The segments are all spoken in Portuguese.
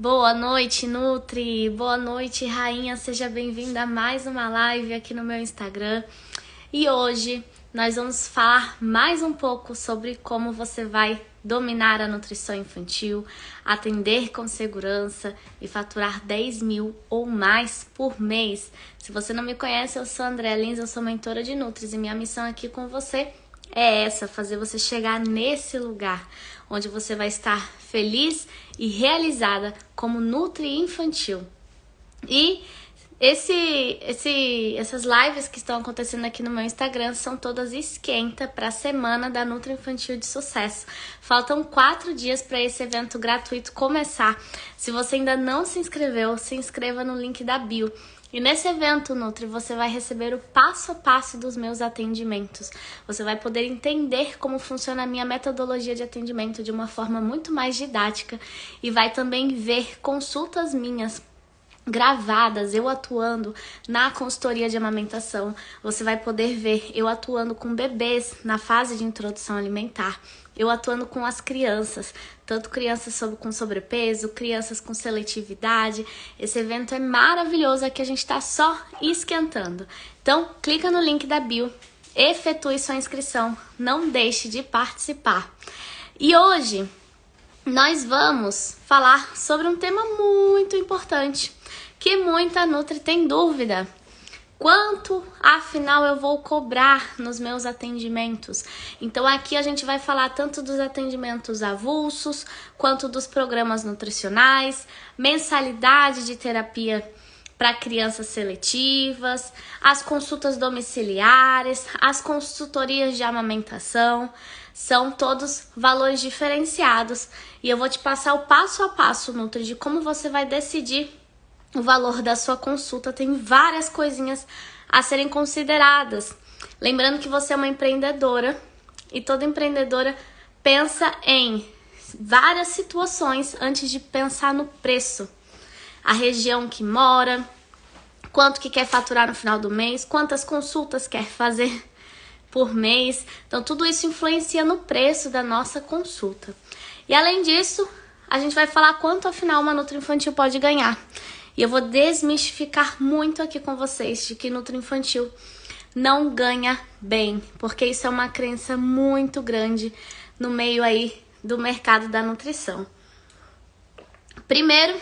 Boa noite, Nutri! Boa noite, Rainha! Seja bem-vinda a mais uma live aqui no meu Instagram. E hoje nós vamos falar mais um pouco sobre como você vai dominar a nutrição infantil, atender com segurança e faturar 10 mil ou mais por mês. Se você não me conhece, eu sou a Andréa Lins, eu sou mentora de Nutris e minha missão aqui com você é essa, fazer você chegar nesse lugar onde você vai estar feliz e realizada como Nutri infantil. E essas lives que estão acontecendo aqui no meu Instagram são todas esquenta para a semana da Nutri Infantil de Sucesso. Faltam 4 dias para esse evento gratuito começar. Se você ainda não se inscreveu, se inscreva no link da bio. E nesse evento, Nutri, você vai receber o passo a passo dos meus atendimentos. Você vai poder entender como funciona a minha metodologia de atendimento de uma forma muito mais didática e vai também ver consultas minhas gravadas, eu atuando na consultoria de amamentação. Você vai poder ver eu atuando com bebês na fase de introdução alimentar, eu atuando com as crianças, tanto crianças com sobrepeso, crianças com seletividade. Esse evento é maravilhoso, aqui a gente tá só esquentando. Então, clica no link da bio, efetue sua inscrição, não deixe de participar. E hoje nós vamos falar sobre um tema muito importante, que muita Nutri tem dúvida. Quanto, afinal, eu vou cobrar nos meus atendimentos? Então aqui a gente vai falar tanto dos atendimentos avulsos, quanto dos programas nutricionais, mensalidade de terapia para crianças seletivas, as consultas domiciliares, as consultorias de amamentação. São todos valores diferenciados e eu vou te passar o passo a passo, Nutri, de como você vai decidir o valor da sua consulta. Tem várias coisinhas a serem consideradas. Lembrando que você é uma empreendedora e toda empreendedora pensa em várias situações antes de pensar no preço. A região que mora, quanto que quer faturar no final do mês, quantas consultas quer fazer por mês. Então tudo isso influencia no preço da nossa consulta. E além disso, a gente vai falar quanto afinal uma Nutri Infantil pode ganhar. E eu vou desmistificar muito aqui com vocês de que Nutri Infantil não ganha bem, porque isso é uma crença muito grande no meio aí do mercado da nutrição. Primeiro,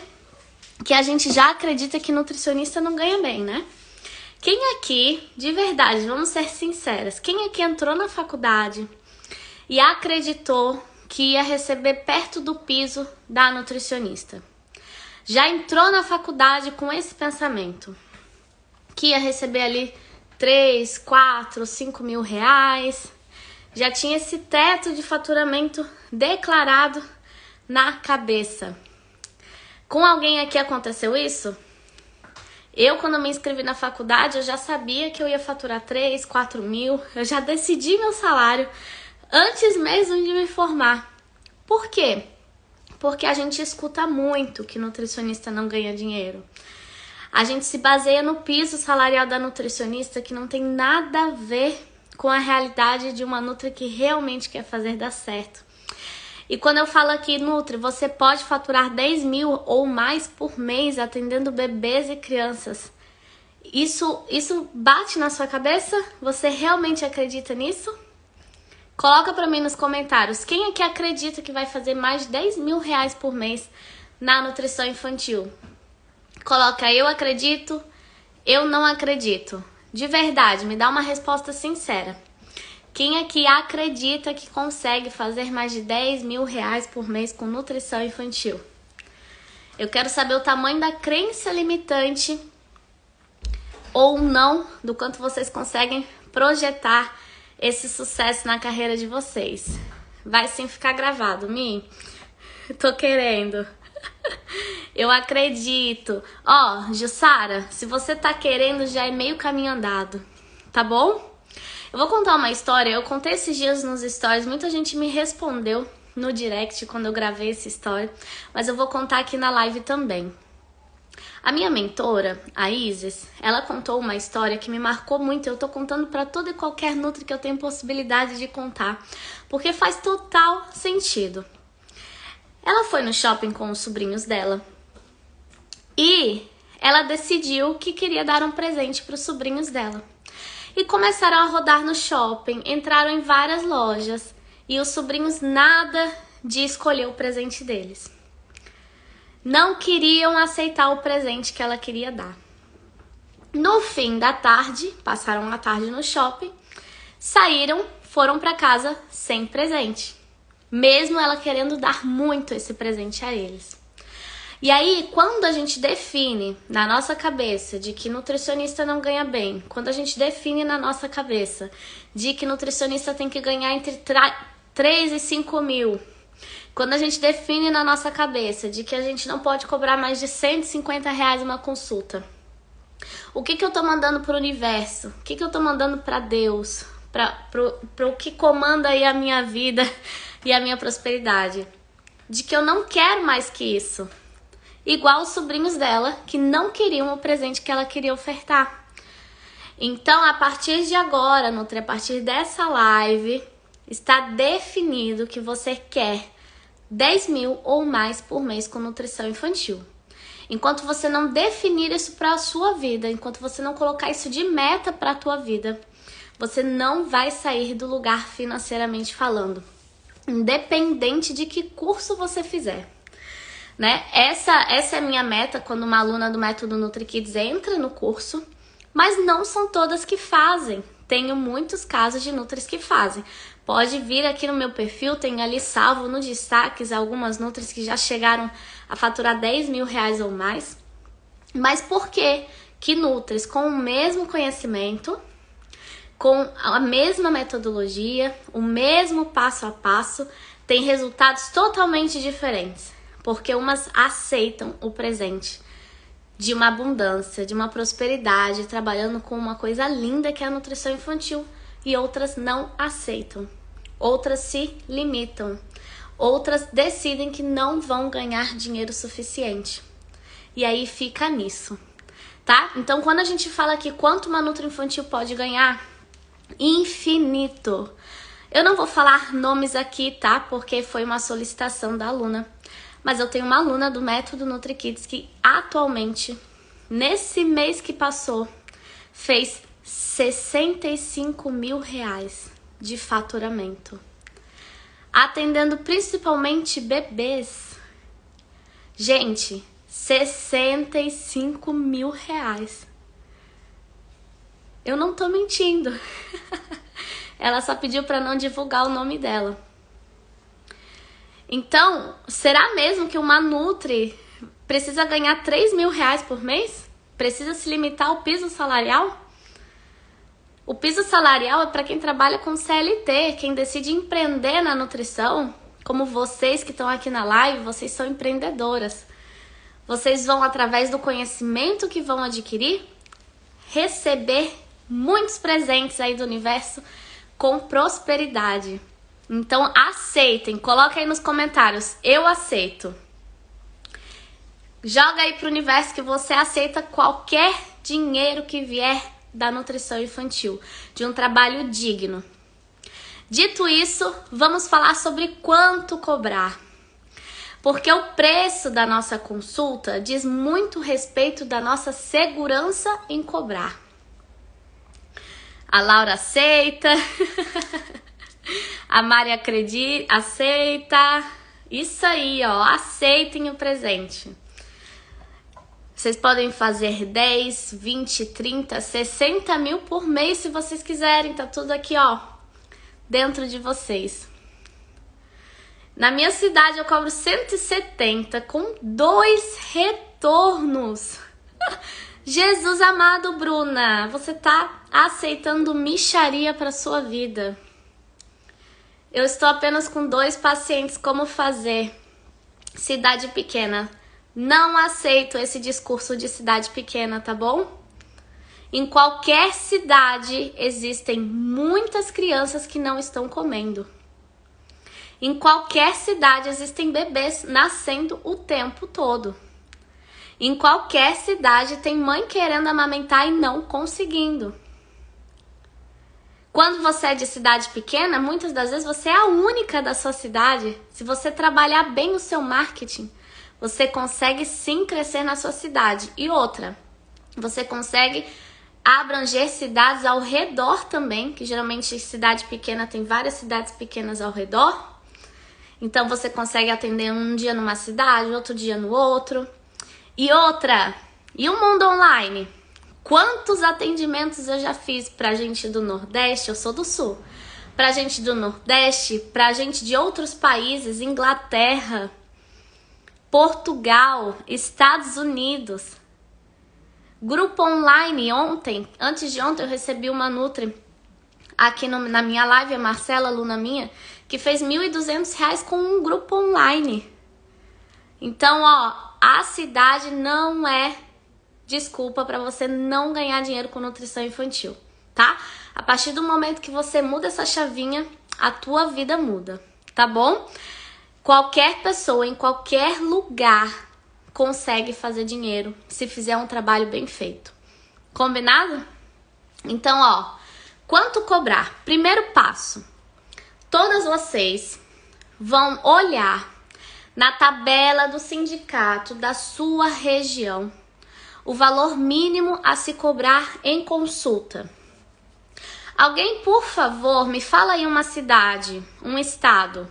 que a gente já acredita que nutricionista não ganha bem, né? Quem aqui, de verdade, vamos ser sinceras, quem aqui entrou na faculdade e acreditou que ia receber perto do piso da nutricionista? Já entrou na faculdade com esse pensamento, que ia receber ali 3, 4, 5 mil reais, já tinha esse teto de faturamento declarado na cabeça. Com alguém aqui aconteceu isso? Eu, quando me inscrevi na faculdade, eu já sabia que eu ia faturar 3, 4 mil, eu já decidi meu salário antes mesmo de me formar. Por quê? Porque a gente escuta muito que nutricionista não ganha dinheiro. A gente se baseia no piso salarial da nutricionista, que não tem nada a ver com a realidade de uma Nutri que realmente quer fazer dar certo. E quando eu falo aqui, Nutri, você pode faturar 10 mil ou mais por mês atendendo bebês e crianças. Isso bate na sua cabeça? Você realmente acredita nisso? Coloca pra mim nos comentários, quem aqui acredita que vai fazer mais de 10 mil reais por mês na nutrição infantil? Coloca eu acredito, eu não acredito. De verdade, me dá uma resposta sincera. Quem aqui acredita que consegue fazer mais de 10 mil reais por mês com nutrição infantil? Eu quero saber o tamanho da crença limitante ou não, do quanto vocês conseguem projetar esse sucesso na carreira de vocês. Vai sim ficar gravado, Mi. Tô querendo. Eu acredito. Ó, Jussara, se você tá querendo, já é meio caminho andado. Tá bom? Eu vou contar uma história. Eu contei esses dias nos stories. Muita gente me respondeu no direct quando eu gravei essa história. Mas eu vou contar aqui na live também. A minha mentora, a Isis, ela contou uma história que me marcou muito. Eu tô contando para toda e qualquer Nutri que eu tenho possibilidade de contar, porque faz total sentido. Ela foi no shopping com os sobrinhos dela E ela decidiu que queria dar um presente para os sobrinhos dela. E começaram a rodar no shopping, entraram em várias lojas e os sobrinhos nada de escolher o presente deles. Não queriam aceitar o presente que ela queria dar. No fim da tarde, passaram a tarde no shopping, saíram, foram para casa sem presente. Mesmo ela querendo dar muito esse presente a eles. E aí, quando a gente define na nossa cabeça de que nutricionista não ganha bem, quando a gente define na nossa cabeça de que nutricionista tem que ganhar entre 3 e 5 mil, quando a gente define na nossa cabeça de que a gente não pode cobrar mais de R$150 uma consulta, o que eu tô mandando pro universo? O que eu tô mandando pra Deus? Pro que comanda aí a minha vida e a minha prosperidade? De que eu não quero mais que isso. Igual os sobrinhos dela, que não queriam o presente que ela queria ofertar. Então, a partir de agora, Nutri, a partir dessa live, está definido que você quer 10 mil ou mais por mês com nutrição infantil. Enquanto você não definir isso para a sua vida, enquanto você não colocar isso de meta para a tua vida, você não vai sair do lugar financeiramente falando, independente de que curso você fizer. Né? Essa é a minha meta quando uma aluna do Método NutriKids entra no curso, mas não são todas que fazem. Tenho muitos casos de nutris que fazem. Pode vir aqui no meu perfil, tem ali salvo no destaques algumas nutris que já chegaram a faturar 10 mil reais ou mais. Mas por que nutris com o mesmo conhecimento, com a mesma metodologia, o mesmo passo a passo, tem resultados totalmente diferentes? Porque umas aceitam o presente de uma abundância, de uma prosperidade, trabalhando com uma coisa linda que é a nutrição infantil, e outras não aceitam. Outras se limitam. Outras decidem que não vão ganhar dinheiro suficiente. E aí fica nisso, tá? Então, quando a gente fala aqui quanto uma nutri infantil pode ganhar, infinito. Eu não vou falar nomes aqui, tá? Porque foi uma solicitação da aluna. Mas eu tenho uma aluna do Método NutriKids que atualmente, nesse mês que passou, fez 65 mil reais de faturamento. Atendendo principalmente bebês. Gente, 65 mil reais. Eu não tô mentindo. Ela só pediu para não divulgar o nome dela. Então, será mesmo que uma Nutri precisa ganhar 3 mil reais por mês? Precisa se limitar ao piso salarial? O piso salarial é para quem trabalha com CLT, quem decide empreender na nutrição, como vocês que estão aqui na live, vocês são empreendedoras. Vocês vão, através do conhecimento que vão adquirir, receber muitos presentes aí do universo com prosperidade. Então aceitem, coloca aí nos comentários, eu aceito. Joga aí pro universo que você aceita qualquer dinheiro que vier da nutrição infantil, de um trabalho digno. Dito isso, vamos falar sobre quanto cobrar. Porque o preço da nossa consulta diz muito respeito da nossa segurança em cobrar. A Laura aceita. A Mari acredita, aceita. Isso aí, ó, aceitem o presente. Vocês podem fazer 10, 20, 30, 60 mil por mês se vocês quiserem. Tá tudo aqui, ó, dentro de vocês. Na minha cidade eu cobro 170 com 2 retornos. Jesus amado, Bruna, você tá aceitando mixaria para sua vida. Eu estou apenas com 2 pacientes. Como fazer? Cidade pequena. Não aceito esse discurso de cidade pequena, tá bom? Em qualquer cidade existem muitas crianças que não estão comendo. Em qualquer cidade existem bebês nascendo o tempo todo. Em qualquer cidade tem mãe querendo amamentar e não conseguindo. Quando você é de cidade pequena, muitas das vezes você é a única da sua cidade. Se você trabalhar bem o seu marketing, você consegue sim crescer na sua cidade. E outra, você consegue abranger cidades ao redor também, que geralmente cidade pequena tem várias cidades pequenas ao redor. Então você consegue atender um dia numa cidade, outro dia no outro. E outra, e o mundo online? Quantos atendimentos eu já fiz pra gente do Nordeste, eu sou do Sul, pra gente do Nordeste, pra gente de outros países, Inglaterra, Portugal, Estados Unidos. Grupo online ontem, antes de ontem eu recebi uma Nutri aqui na minha live, a Marcela, aluna minha, que fez R$1.200 com um grupo online. Então, ó, a cidade não é desculpa para você não ganhar dinheiro com nutrição infantil, tá? A partir do momento que você muda essa chavinha, a tua vida muda, tá bom? Qualquer pessoa, em qualquer lugar, consegue fazer dinheiro se fizer um trabalho bem feito. Combinado? Então, ó, quanto cobrar? Primeiro passo, todas vocês vão olhar na tabela do sindicato da sua região o valor mínimo a se cobrar em consulta. Alguém, por favor, me fala aí uma cidade, um estado.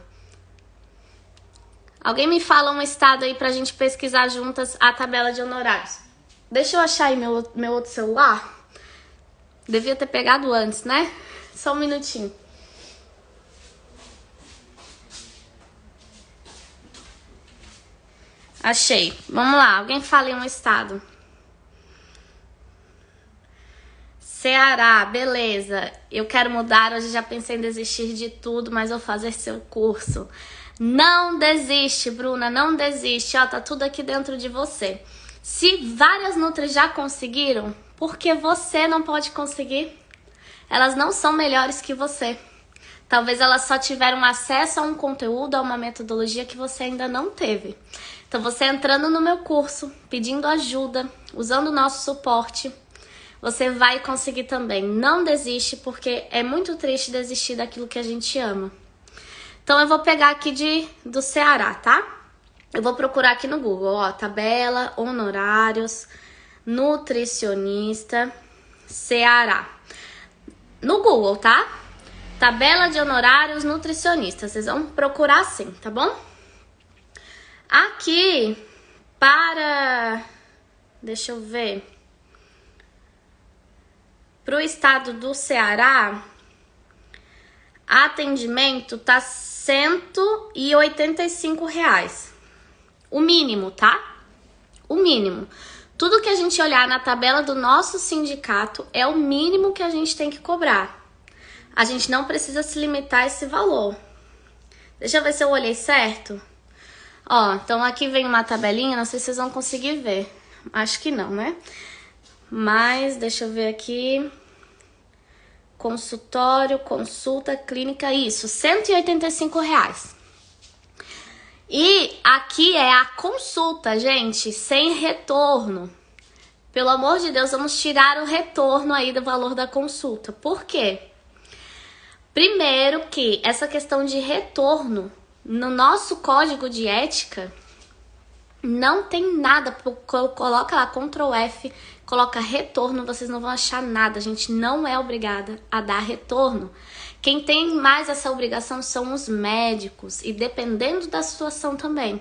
Alguém me fala um estado aí pra gente pesquisar juntas a tabela de honorários. Deixa eu achar aí meu outro celular. Devia ter pegado antes, né? Só um minutinho. Achei. Vamos lá, alguém fala em um estado. Ceará, beleza. Eu quero mudar, hoje já pensei em desistir de tudo, mas vou fazer seu curso. Não desiste, Bruna, não desiste. Ó, tá tudo aqui dentro de você. Se várias Nutri já conseguiram, por que você não pode conseguir? Elas não são melhores que você. Talvez elas só tiveram acesso a um conteúdo, a uma metodologia que você ainda não teve. Então, você entrando no meu curso, pedindo ajuda, usando o nosso suporte, você vai conseguir também. Não desiste, porque é muito triste desistir daquilo que a gente ama. Então, eu vou pegar aqui do Ceará, tá? Eu vou procurar aqui no Google, ó, tabela, honorários, nutricionista, Ceará. No Google, tá? Tabela de honorários nutricionistas. Vocês vão procurar assim, tá bom? Aqui, deixa eu ver. Pro estado do Ceará, atendimento tá R$185. O mínimo, tá? O mínimo. Tudo que a gente olhar na tabela do nosso sindicato é o mínimo que a gente tem que cobrar. A gente não precisa se limitar a esse valor. Deixa eu ver se eu olhei certo. Ó, então aqui vem uma tabelinha, não sei se vocês vão conseguir ver. Acho que não, né? Mas, deixa eu ver aqui. Consultório, consulta, clínica, isso, R$185. E aqui é a consulta, gente, sem retorno. Pelo amor de Deus, vamos tirar o retorno aí do valor da consulta. Por quê? Primeiro que essa questão de retorno, no nosso código de ética, não tem nada. Coloca lá, Ctrl F, coloca retorno, vocês não vão achar nada. A gente não é obrigada a dar retorno. Quem tem mais essa obrigação são os médicos, e dependendo da situação também.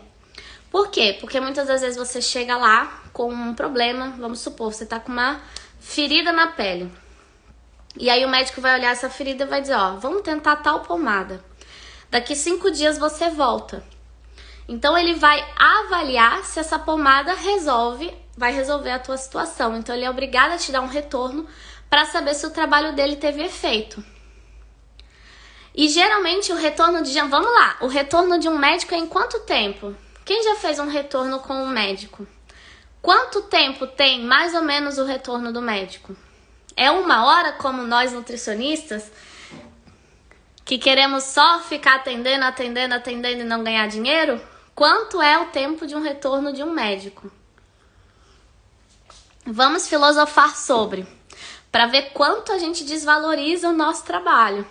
Por quê? Porque muitas das vezes você chega lá com um problema, vamos supor, você tá com uma ferida na pele. E aí o médico vai olhar essa ferida e vai dizer, ó, vamos tentar tal pomada. Daqui 5 dias você volta. Então ele vai avaliar se essa pomada vai resolver a tua situação. Então ele é obrigado a te dar um retorno para saber se o trabalho dele teve efeito. E geralmente o retorno vamos lá, o retorno de um médico é em quanto tempo? Quem já fez um retorno com um médico? Quanto tempo tem mais ou menos o retorno do médico? É 1 hora, como nós nutricionistas, que queremos só ficar atendendo e não ganhar dinheiro? Quanto é o tempo de um retorno de um médico? Vamos filosofar sobre, para ver quanto a gente desvaloriza o nosso trabalho.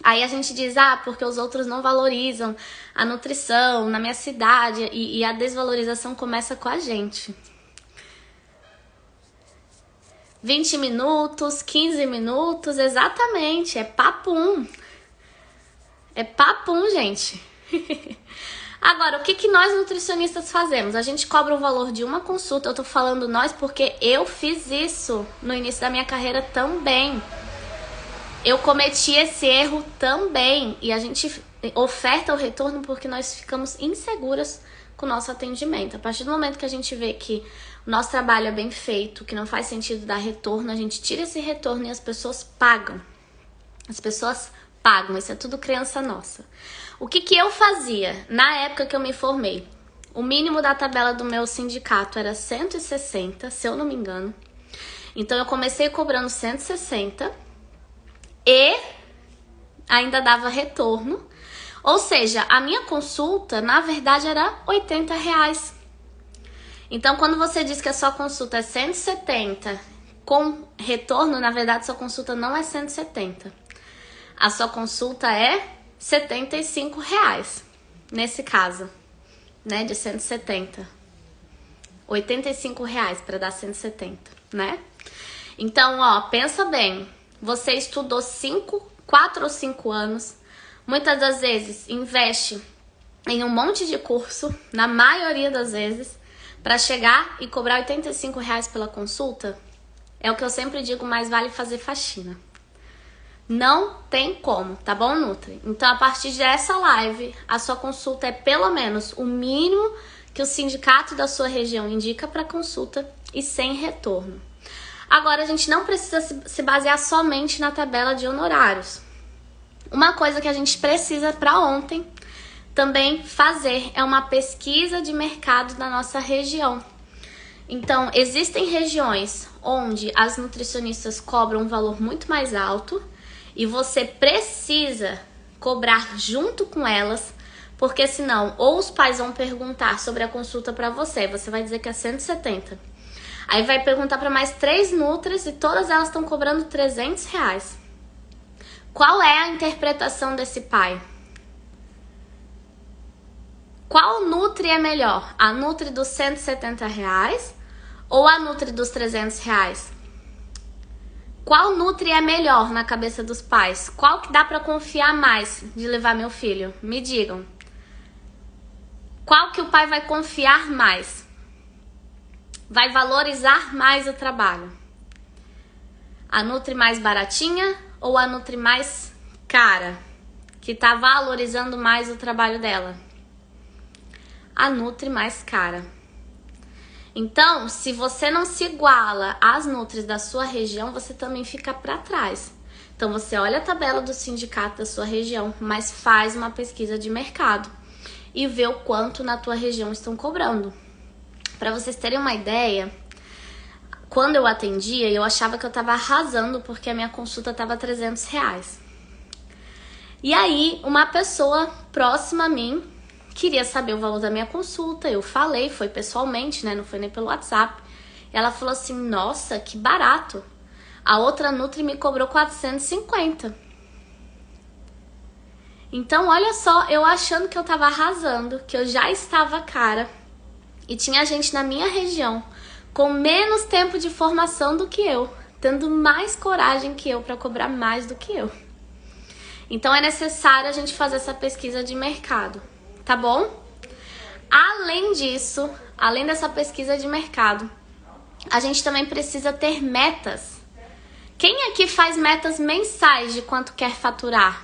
Aí a gente diz, porque os outros não valorizam a nutrição na minha cidade, e a desvalorização começa com a gente. 20 minutos, 15 minutos, exatamente, é papum. É papum, gente. Agora, o que nós nutricionistas fazemos? A gente cobra o valor de uma consulta. Eu tô falando nós porque eu fiz isso no início da minha carreira também. Eu cometi esse erro também. E a gente oferta o retorno porque nós ficamos inseguras com o nosso atendimento. A partir do momento que a gente vê que o nosso trabalho é bem feito, que não faz sentido dar retorno, a gente tira esse retorno e as pessoas pagam. As pessoas pagam, isso é tudo crença nossa. O que eu fazia na época que eu me formei? O mínimo da tabela do meu sindicato era 160, se eu não me engano. Então eu comecei cobrando 160 e ainda dava retorno. Ou seja, a minha consulta, na verdade, era R$80. Então, quando você diz que a sua consulta é 170 com retorno, na verdade, sua consulta não é 170. A sua consulta é R$75, nesse caso, né, de 170. R$85 para dar 170, né? Então, pensa bem, você estudou 4 ou 5 anos, muitas das vezes investe em um monte de curso, na maioria das vezes, para chegar e cobrar R$85 pela consulta. É o que eu sempre digo, mais vale fazer faxina. Não tem como, tá bom, Nutri? Então, a partir dessa live, a sua consulta é pelo menos o mínimo que o sindicato da sua região indica para consulta e sem retorno. Agora, a gente não precisa se basear somente na tabela de honorários. Uma coisa que a gente precisa para ontem também fazer é uma pesquisa de mercado na nossa região. Então, existem regiões onde as nutricionistas cobram um valor muito mais alto e você precisa cobrar junto com elas, porque senão ou os pais vão perguntar sobre a consulta para você vai dizer que é 170. Aí vai perguntar para mais 3 nutris e todas elas estão cobrando R$300. Qual é a interpretação desse pai? Qual nutri é melhor? A nutri dos R$170 ou a nutri dos R$300? Qual nutri é melhor na cabeça dos pais? Qual que dá para confiar mais de levar meu filho? Me digam. Qual que o pai vai confiar mais? Vai valorizar mais o trabalho? A nutri mais baratinha ou a nutri mais cara? Que tá valorizando mais o trabalho dela? A nutri mais cara. Então, se você não se iguala às nutris da sua região, você também fica para trás. Então, você olha a tabela do sindicato da sua região, mas faz uma pesquisa de mercado e vê o quanto na tua região estão cobrando. Para vocês terem uma ideia, quando eu atendia, eu achava que eu estava arrasando porque a minha consulta estava R$300. E aí, uma pessoa próxima a mim queria saber o valor da minha consulta, eu falei, foi pessoalmente, né, não foi nem pelo WhatsApp. Ela falou assim, nossa, que barato. A outra nutri me cobrou 450. Então, olha só, eu achando que eu tava arrasando, que eu já estava cara, e tinha gente na minha região com menos tempo de formação do que eu, tendo mais coragem que eu para cobrar mais do que eu. Então, é necessário a gente fazer essa pesquisa de mercado. Tá bom? Além disso, além dessa pesquisa de mercado, a gente também precisa ter metas. Quem aqui faz metas mensais de quanto quer faturar?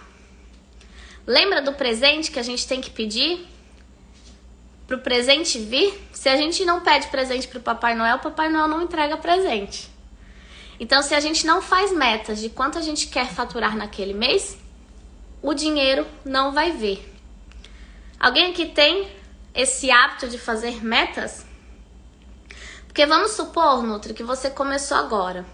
Lembra do presente que a gente tem que pedir? Pro presente vir? Se a gente não pede presente pro Papai Noel, o Papai Noel não entrega presente. Então, se a gente não faz metas de quanto a gente quer faturar naquele mês, o dinheiro não vai vir. Alguém aqui tem esse hábito de fazer metas? Porque vamos supor, Nutri, que você começou agora.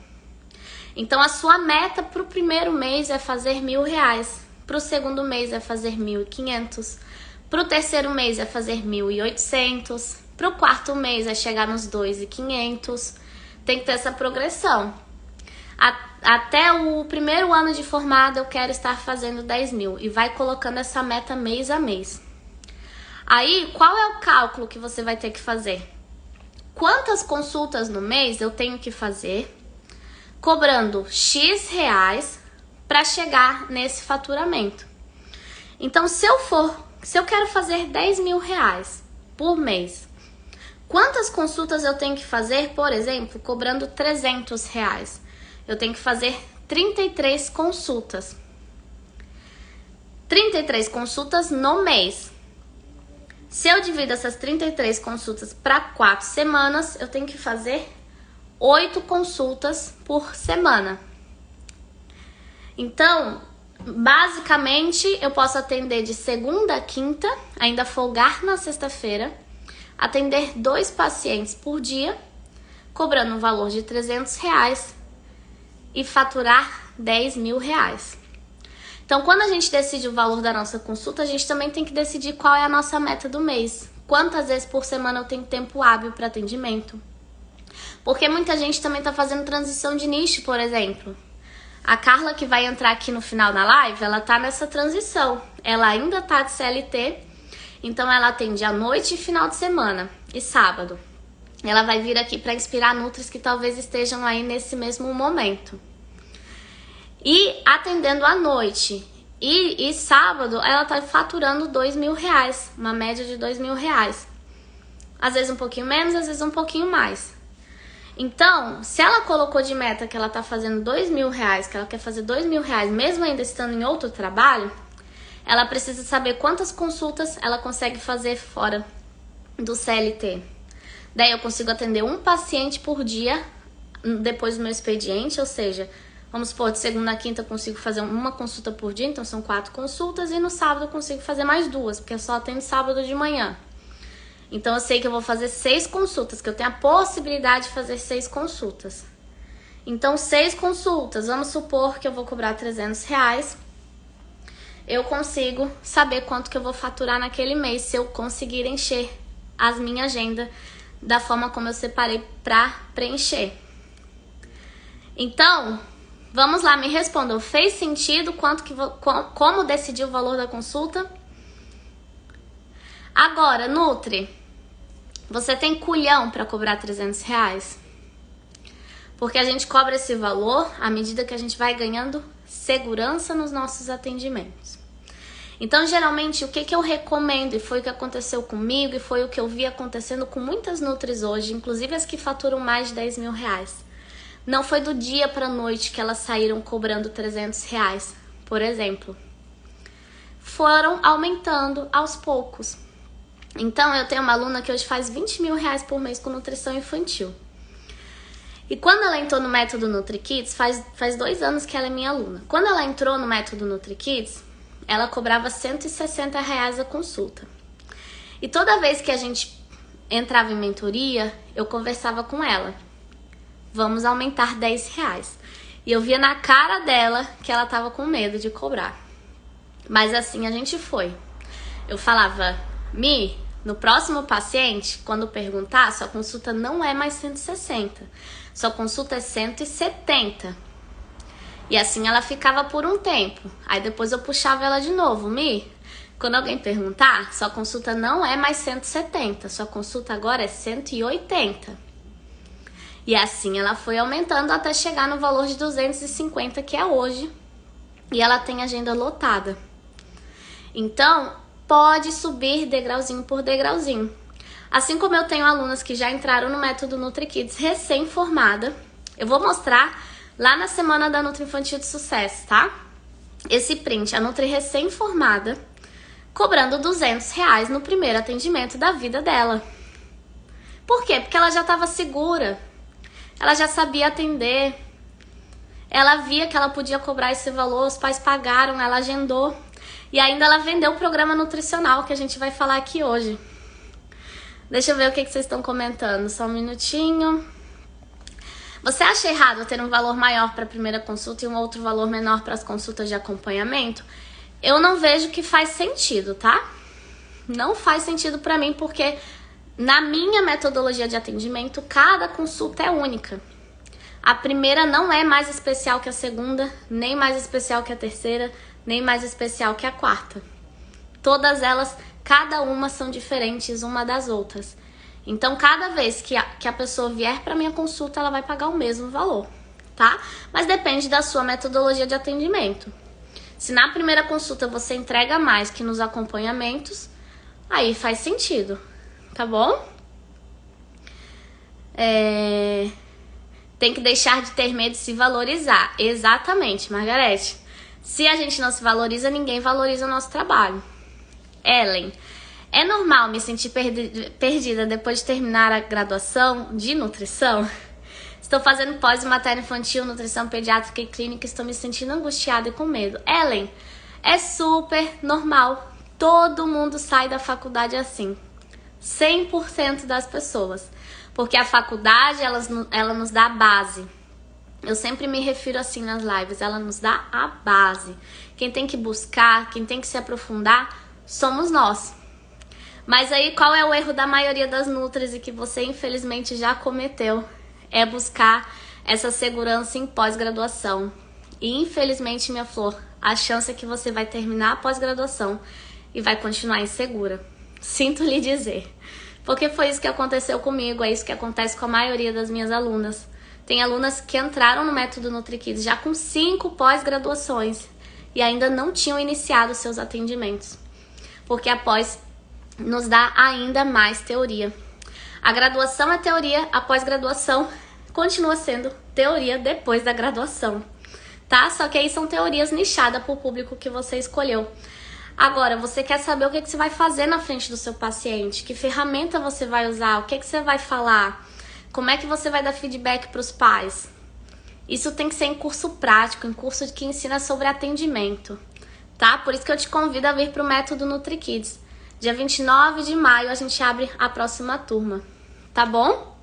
Então, a sua meta para o primeiro mês é fazer R$1.000. Para o segundo mês é fazer 1.500. Para o terceiro mês é fazer 1.800. Para o quarto mês é chegar nos 2.500. Tem que ter essa progressão. Até o primeiro ano de formado eu quero estar fazendo 10 mil. E vai colocando essa meta mês a mês. Aí, qual é o cálculo que você vai ter que fazer? Quantas consultas no mês eu tenho que fazer, cobrando X reais para chegar nesse faturamento? Então, se eu quero fazer 10 mil reais por mês, quantas consultas eu tenho que fazer, por exemplo, cobrando 300 reais? Eu tenho que fazer 33 consultas. 33 consultas no mês. Se eu divido essas 33 consultas para 4 semanas, eu tenho que fazer 8 consultas por semana. Então, basicamente, eu posso atender de segunda a quinta, ainda folgar na sexta-feira, atender 2 pacientes por dia, cobrando um valor de 300 reais e faturar 10 mil reais. Então, quando a gente decide o valor da nossa consulta, a gente também tem que decidir qual é a nossa meta do mês. Quantas vezes por semana eu tenho tempo hábil para atendimento? Porque muita gente também está fazendo transição de nicho, por exemplo. A Carla, que vai entrar aqui no final da live, ela tá nessa transição. Ela ainda tá de CLT, então ela atende à noite e final de semana e sábado. Ela vai vir aqui para inspirar nutris que talvez estejam aí nesse mesmo momento. E atendendo à noite e sábado, ela tá faturando 2 mil reais, uma média de 2 mil reais. Às vezes um pouquinho menos, às vezes um pouquinho mais. Então, se ela colocou de meta que ela tá fazendo 2 mil reais, que ela quer fazer 2 mil reais, mesmo ainda estando em outro trabalho, ela precisa saber quantas consultas ela consegue fazer fora do CLT. Daí eu consigo atender um paciente por dia depois do meu expediente, ou seja, vamos supor, de segunda a quinta eu consigo fazer uma consulta por dia, então são 4 consultas, e no sábado eu consigo fazer mais 2, porque eu só atendo sábado de manhã. Então eu sei que eu vou fazer 6 consultas, que eu tenho a possibilidade de fazer 6 consultas. Então 6 consultas, vamos supor que eu vou cobrar 300 reais, eu consigo saber quanto que eu vou faturar naquele mês, se eu conseguir encher as minha agenda da forma como eu separei para preencher. Então, vamos lá, me respondam. Fez sentido como decidir o valor da consulta? Agora, Nutri, você tem culhão para cobrar 300 reais? Porque a gente cobra esse valor à medida que a gente vai ganhando segurança nos nossos atendimentos. Então, geralmente, o que eu recomendo, e foi o que aconteceu comigo, e foi o que eu vi acontecendo com muitas Nutris hoje, inclusive as que faturam mais de 10 mil reais. Não foi do dia para a noite que elas saíram cobrando 300 reais, por exemplo. Foram aumentando aos poucos. Então, eu tenho uma aluna que hoje faz 20 mil reais por mês com nutrição infantil. E quando ela entrou no método NutriKids, faz 2 anos que ela é minha aluna. Quando ela entrou no método NutriKids, ela cobrava 160 reais a consulta. E toda vez que a gente entrava em mentoria, eu conversava com ela. Vamos aumentar 10 reais. E eu via na cara dela que ela tava com medo de cobrar. Mas assim a gente foi. Eu falava, Mi, no próximo paciente, quando perguntar, sua consulta não é mais 160. Sua consulta é 170. E assim ela ficava por um tempo. Aí depois eu puxava ela de novo. Mi, quando alguém perguntar, sua consulta não é mais 170. Sua consulta agora é 180. E assim ela foi aumentando até chegar no valor de 250, que é hoje. E ela tem agenda lotada. Então, pode subir degrauzinho por degrauzinho. Assim como eu tenho alunas que já entraram no método NutriKids recém-formada. Eu vou mostrar lá na semana da Nutri Infantil de Sucesso, tá? Esse print, a Nutri recém-formada, cobrando 200 reais no primeiro atendimento da vida dela. Por quê? Porque ela já estava segura. Ela já sabia atender. Ela via que ela podia cobrar esse valor, os pais pagaram, ela agendou. E ainda ela vendeu o programa nutricional que a gente vai falar aqui hoje. Deixa eu ver o que vocês estão comentando. Só um minutinho. Você acha errado ter um valor maior para a primeira consulta e um outro valor menor para as consultas de acompanhamento? Eu não vejo que faz sentido, tá? Não faz sentido para mim, porque na minha metodologia de atendimento, cada consulta é única. A primeira não é mais especial que a segunda, nem mais especial que a terceira, nem mais especial que a quarta. Todas elas, cada uma são diferentes uma das outras. Então, cada vez que a pessoa vier para minha consulta, ela vai pagar o mesmo valor, tá? Mas depende da sua metodologia de atendimento. Se na primeira consulta você entrega mais que nos acompanhamentos, aí faz sentido, tá bom? Tem que deixar de ter medo de se valorizar. Exatamente, Margarete. Se a gente não se valoriza, ninguém valoriza o nosso trabalho. Ellen, é normal me sentir perdida depois de terminar a graduação de nutrição? Estou fazendo pós em materno infantil, nutrição pediátrica e clínica, estou me sentindo angustiada e com medo. Ellen, é super normal. Todo mundo sai da faculdade assim. 100% das pessoas. Porque a faculdade, ela nos dá a base. Eu sempre me refiro assim nas lives, ela nos dá a base. Quem tem que buscar, quem tem que se aprofundar, somos nós. Mas aí, qual é o erro da maioria das nutris e que você, infelizmente, já cometeu? É buscar essa segurança em pós-graduação. E, infelizmente, minha flor, a chance é que você vai terminar a pós-graduação e vai continuar insegura. Sinto lhe dizer. Porque foi isso que aconteceu comigo, é isso que acontece com a maioria das minhas alunas. Tem alunas que entraram no método NutriKids já com 5 pós-graduações e ainda não tinham iniciado seus atendimentos. Porque a pós nos dá ainda mais teoria. A graduação é teoria, a pós-graduação continua sendo teoria depois da graduação, tá? Só que aí são teorias nichadas para o público que você escolheu. Agora, você quer saber o que você vai fazer na frente do seu paciente, que ferramenta você vai usar, o que você vai falar, como é que você vai dar feedback para os pais. Isso tem que ser em curso prático, em curso que ensina sobre atendimento, tá? Por isso que eu te convido a vir para o método NutriKids. Dia 29 de maio a gente abre a próxima turma, tá bom?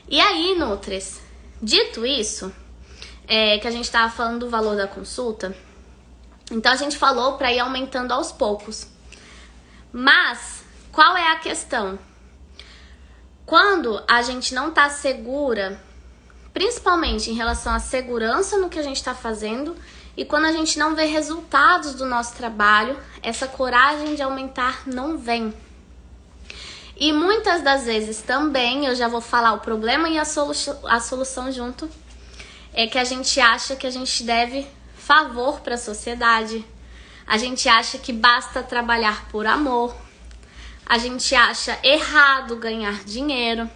E aí, Nutris, dito isso, que a gente estava falando do valor da consulta, então a gente falou para ir aumentando aos poucos. Mas, qual é a questão? Quando a gente não está segura, principalmente em relação à segurança no que a gente está fazendo, e quando a gente não vê resultados do nosso trabalho, essa coragem de aumentar não vem. E muitas das vezes também, eu já vou falar o problema e a solução junto, é que a gente acha que a gente deve favor para a sociedade. A gente acha que basta trabalhar por amor. A gente acha errado ganhar dinheiro.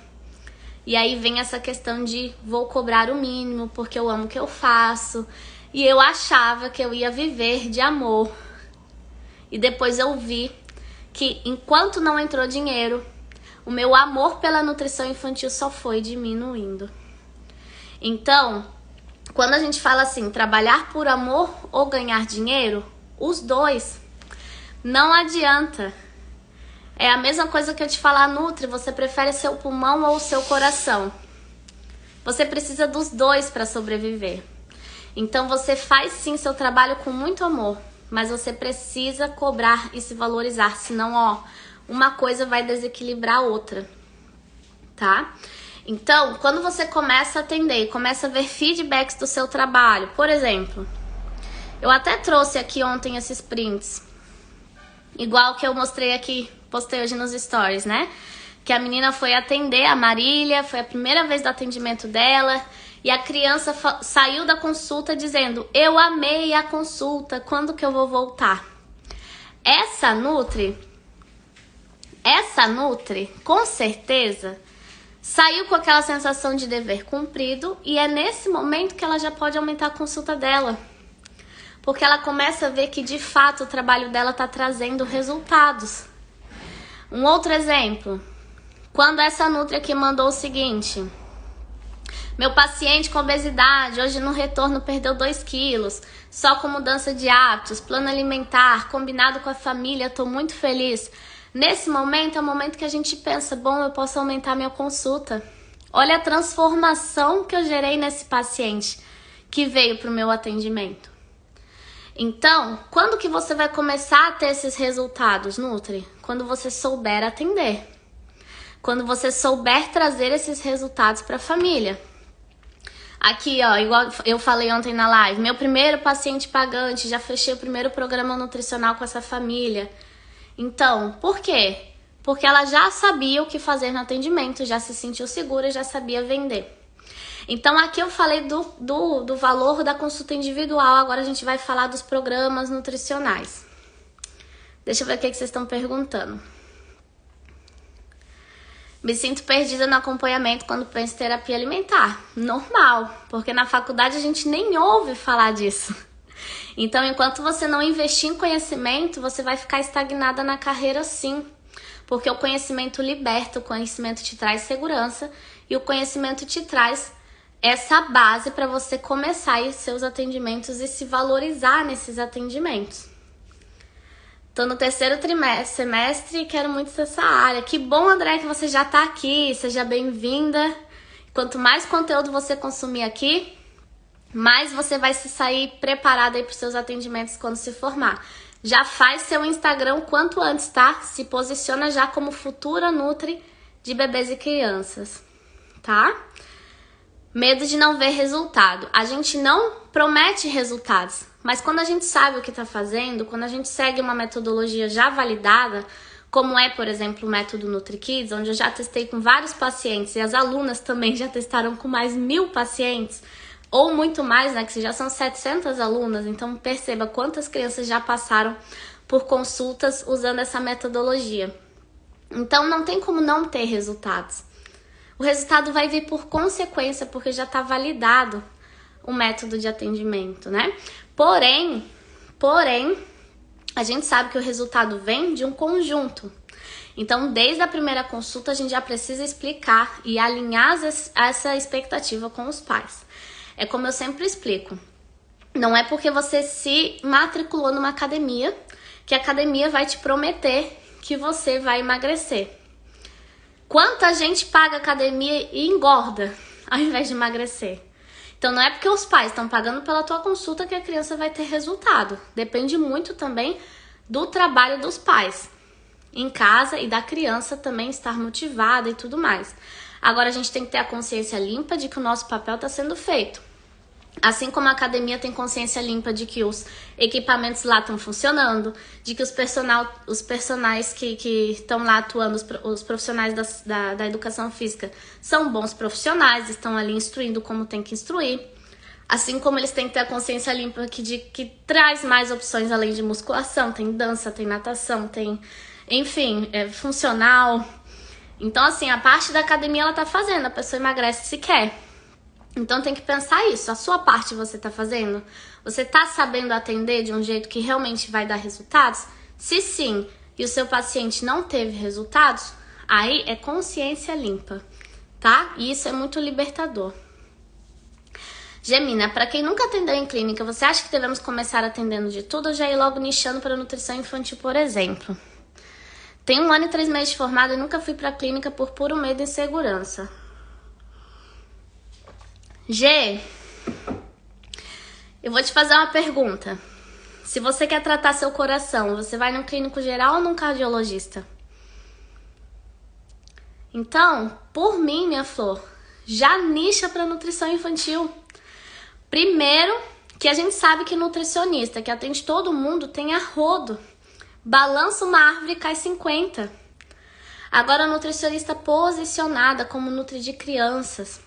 E aí vem essa questão de vou cobrar o mínimo porque eu amo o que eu faço. E eu achava que eu ia viver de amor. E depois eu vi que enquanto não entrou dinheiro, o meu amor pela nutrição infantil só foi diminuindo. Então, quando a gente fala assim, trabalhar por amor ou ganhar dinheiro, os dois, não adianta. É a mesma coisa que eu te falar, Nutri, você prefere seu pulmão ou o seu coração? Você precisa dos dois para sobreviver. Então você faz sim seu trabalho com muito amor, mas você precisa cobrar e se valorizar, senão, ó, uma coisa vai desequilibrar a outra, tá? Então, quando você começa a atender, começa a ver feedbacks do seu trabalho, por exemplo, eu até trouxe aqui ontem esses prints, igual que eu mostrei aqui, postei hoje nos stories, né? Que a menina foi atender a Marília, foi a primeira vez do atendimento dela, e a criança saiu da consulta dizendo, eu amei a consulta, quando que eu vou voltar? Essa Nutri, com certeza, saiu com aquela sensação de dever cumprido e é nesse momento que ela já pode aumentar a consulta dela. Porque ela começa a ver que, de fato, o trabalho dela está trazendo resultados. Um outro exemplo, quando essa Nutri aqui mandou o seguinte, meu paciente com obesidade, hoje no retorno perdeu 2 quilos, só com mudança de hábitos, plano alimentar, combinado com a família, estou muito feliz. Nesse momento é o momento que a gente pensa, bom, eu posso aumentar minha consulta. Olha a transformação que eu gerei nesse paciente que veio para o meu atendimento. Então, quando que você vai começar a ter esses resultados, Nutri? Quando você souber atender. Quando você souber trazer esses resultados para a família. Aqui, ó, igual eu falei ontem na live, meu primeiro paciente pagante, já fechei o primeiro programa nutricional com essa família. Então, por quê? Porque ela já sabia o que fazer no atendimento, já se sentiu segura, já sabia vender. Então, aqui eu falei do valor da consulta individual, agora a gente vai falar dos programas nutricionais. Deixa eu ver o que vocês estão perguntando. Me sinto perdida no acompanhamento quando penso em terapia alimentar. Normal, porque na faculdade a gente nem ouve falar disso. Então, enquanto você não investir em conhecimento, você vai ficar estagnada na carreira sim. Porque o conhecimento liberta, o conhecimento te traz segurança e o conhecimento te traz essa base para você começar os seus atendimentos e se valorizar nesses atendimentos. Tô no terceiro semestre e quero muito essa área. Que bom, André, que você já tá aqui. Seja bem-vinda. Quanto mais conteúdo você consumir aqui, mais você vai se sair preparada aí para os seus atendimentos quando se formar. Já faz seu Instagram quanto antes, tá? Se posiciona já como futura Nutri de bebês e crianças, tá? Medo de não ver resultado. A gente não promete resultados, mas quando a gente sabe o que está fazendo, quando a gente segue uma metodologia já validada, como é, por exemplo, o método NutriKids, onde eu já testei com vários pacientes e as alunas também já testaram com mais 1000 pacientes, ou muito mais, né, que já são 700 alunas, então perceba quantas crianças já passaram por consultas usando essa metodologia. Então não tem como não ter resultados. O resultado vai vir por consequência, porque já está validado o método de atendimento, né? Porém, a gente sabe que o resultado vem de um conjunto. Então, desde a primeira consulta, a gente já precisa explicar e alinhar essa expectativa com os pais. É como eu sempre explico. Não é porque você se matriculou numa academia que a academia vai te prometer que você vai emagrecer. Quanta gente paga academia e engorda ao invés de emagrecer? Então não é porque os pais estão pagando pela tua consulta que a criança vai ter resultado. Depende muito também do trabalho dos pais em casa e da criança também estar motivada e tudo mais. Agora a gente tem que ter a consciência limpa de que o nosso papel está sendo feito. Assim como a academia tem consciência limpa de que os equipamentos lá estão funcionando, de que os personagens que estão lá atuando, os profissionais da educação física, são bons profissionais, estão ali instruindo como tem que instruir. Assim como eles têm que ter a consciência limpa que traz mais opções além de musculação, tem dança, tem natação, tem, enfim, funcional. Então, assim, a parte da academia ela tá fazendo, a pessoa emagrece se quer. Então tem que pensar isso, a sua parte você tá fazendo? Você tá sabendo atender de um jeito que realmente vai dar resultados? Se sim, e o seu paciente não teve resultados, aí é consciência limpa, tá? E isso é muito libertador. Gemina, para quem nunca atendeu em clínica, você acha que devemos começar atendendo de tudo ou já ir logo nichando para nutrição infantil, por exemplo? Tenho 1 ano e 3 meses de formada e nunca fui pra clínica por puro medo e insegurança. G, eu vou te fazer uma pergunta. Se você quer tratar seu coração, você vai num clínico geral ou num cardiologista? Então, por mim, minha flor, já nicha para nutrição infantil. Primeiro, que a gente sabe que nutricionista, que atende todo mundo, tem a rodo. Balança uma árvore e cai 50. Agora, a nutricionista posicionada como nutri de crianças,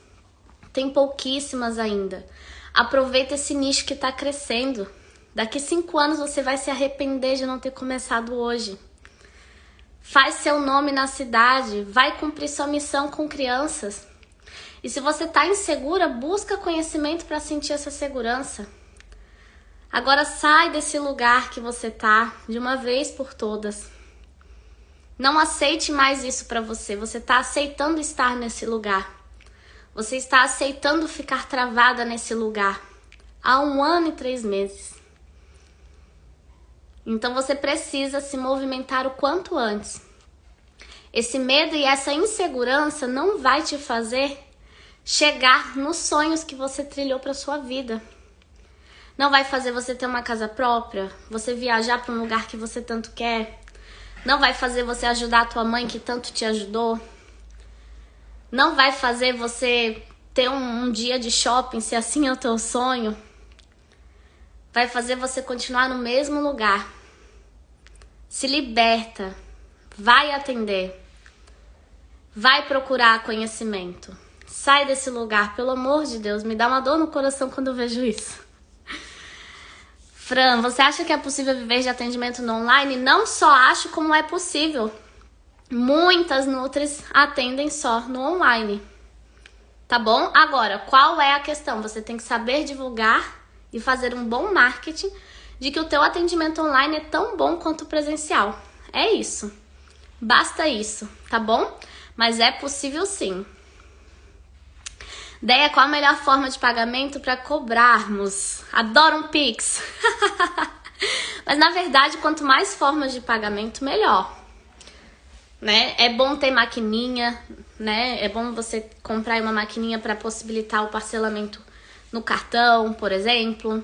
tem pouquíssimas ainda. Aproveita esse nicho que está crescendo. Daqui 5 anos você vai se arrepender de não ter começado hoje. Faz seu nome na cidade. Vai cumprir sua missão com crianças. E se você está insegura, busca conhecimento para sentir essa segurança. Agora sai desse lugar que você tá de uma vez por todas. Não aceite mais isso para você. Você está aceitando estar nesse lugar. Você está aceitando ficar travada nesse lugar há 1 ano e 3 meses. Então você precisa se movimentar o quanto antes. Esse medo e essa insegurança não vai te fazer chegar nos sonhos que você trilhou para sua vida. Não vai fazer você ter uma casa própria, você viajar para um lugar que você tanto quer. Não vai fazer você ajudar a tua mãe que tanto te ajudou. Não vai fazer você ter um dia de shopping, se assim é o teu sonho, vai fazer você continuar no mesmo lugar. Se liberta, vai atender, vai procurar conhecimento. Sai desse lugar, pelo amor de Deus, me dá uma dor no coração quando eu vejo isso. Fran, você acha que é possível viver de atendimento no online? Não só acho, como é possível. Muitas nutris atendem só no online. Tá bom? Agora, qual é a questão? Você tem que saber divulgar e fazer um bom marketing de que o teu atendimento online é tão bom quanto o presencial. É isso. Basta isso, tá bom? Mas é possível sim. Deia, qual a melhor forma de pagamento para cobrarmos? Adoro um Pix. Mas na verdade, quanto mais formas de pagamento, melhor. Né? É bom ter maquininha, né? É bom você comprar uma maquininha para possibilitar o parcelamento no cartão, por exemplo.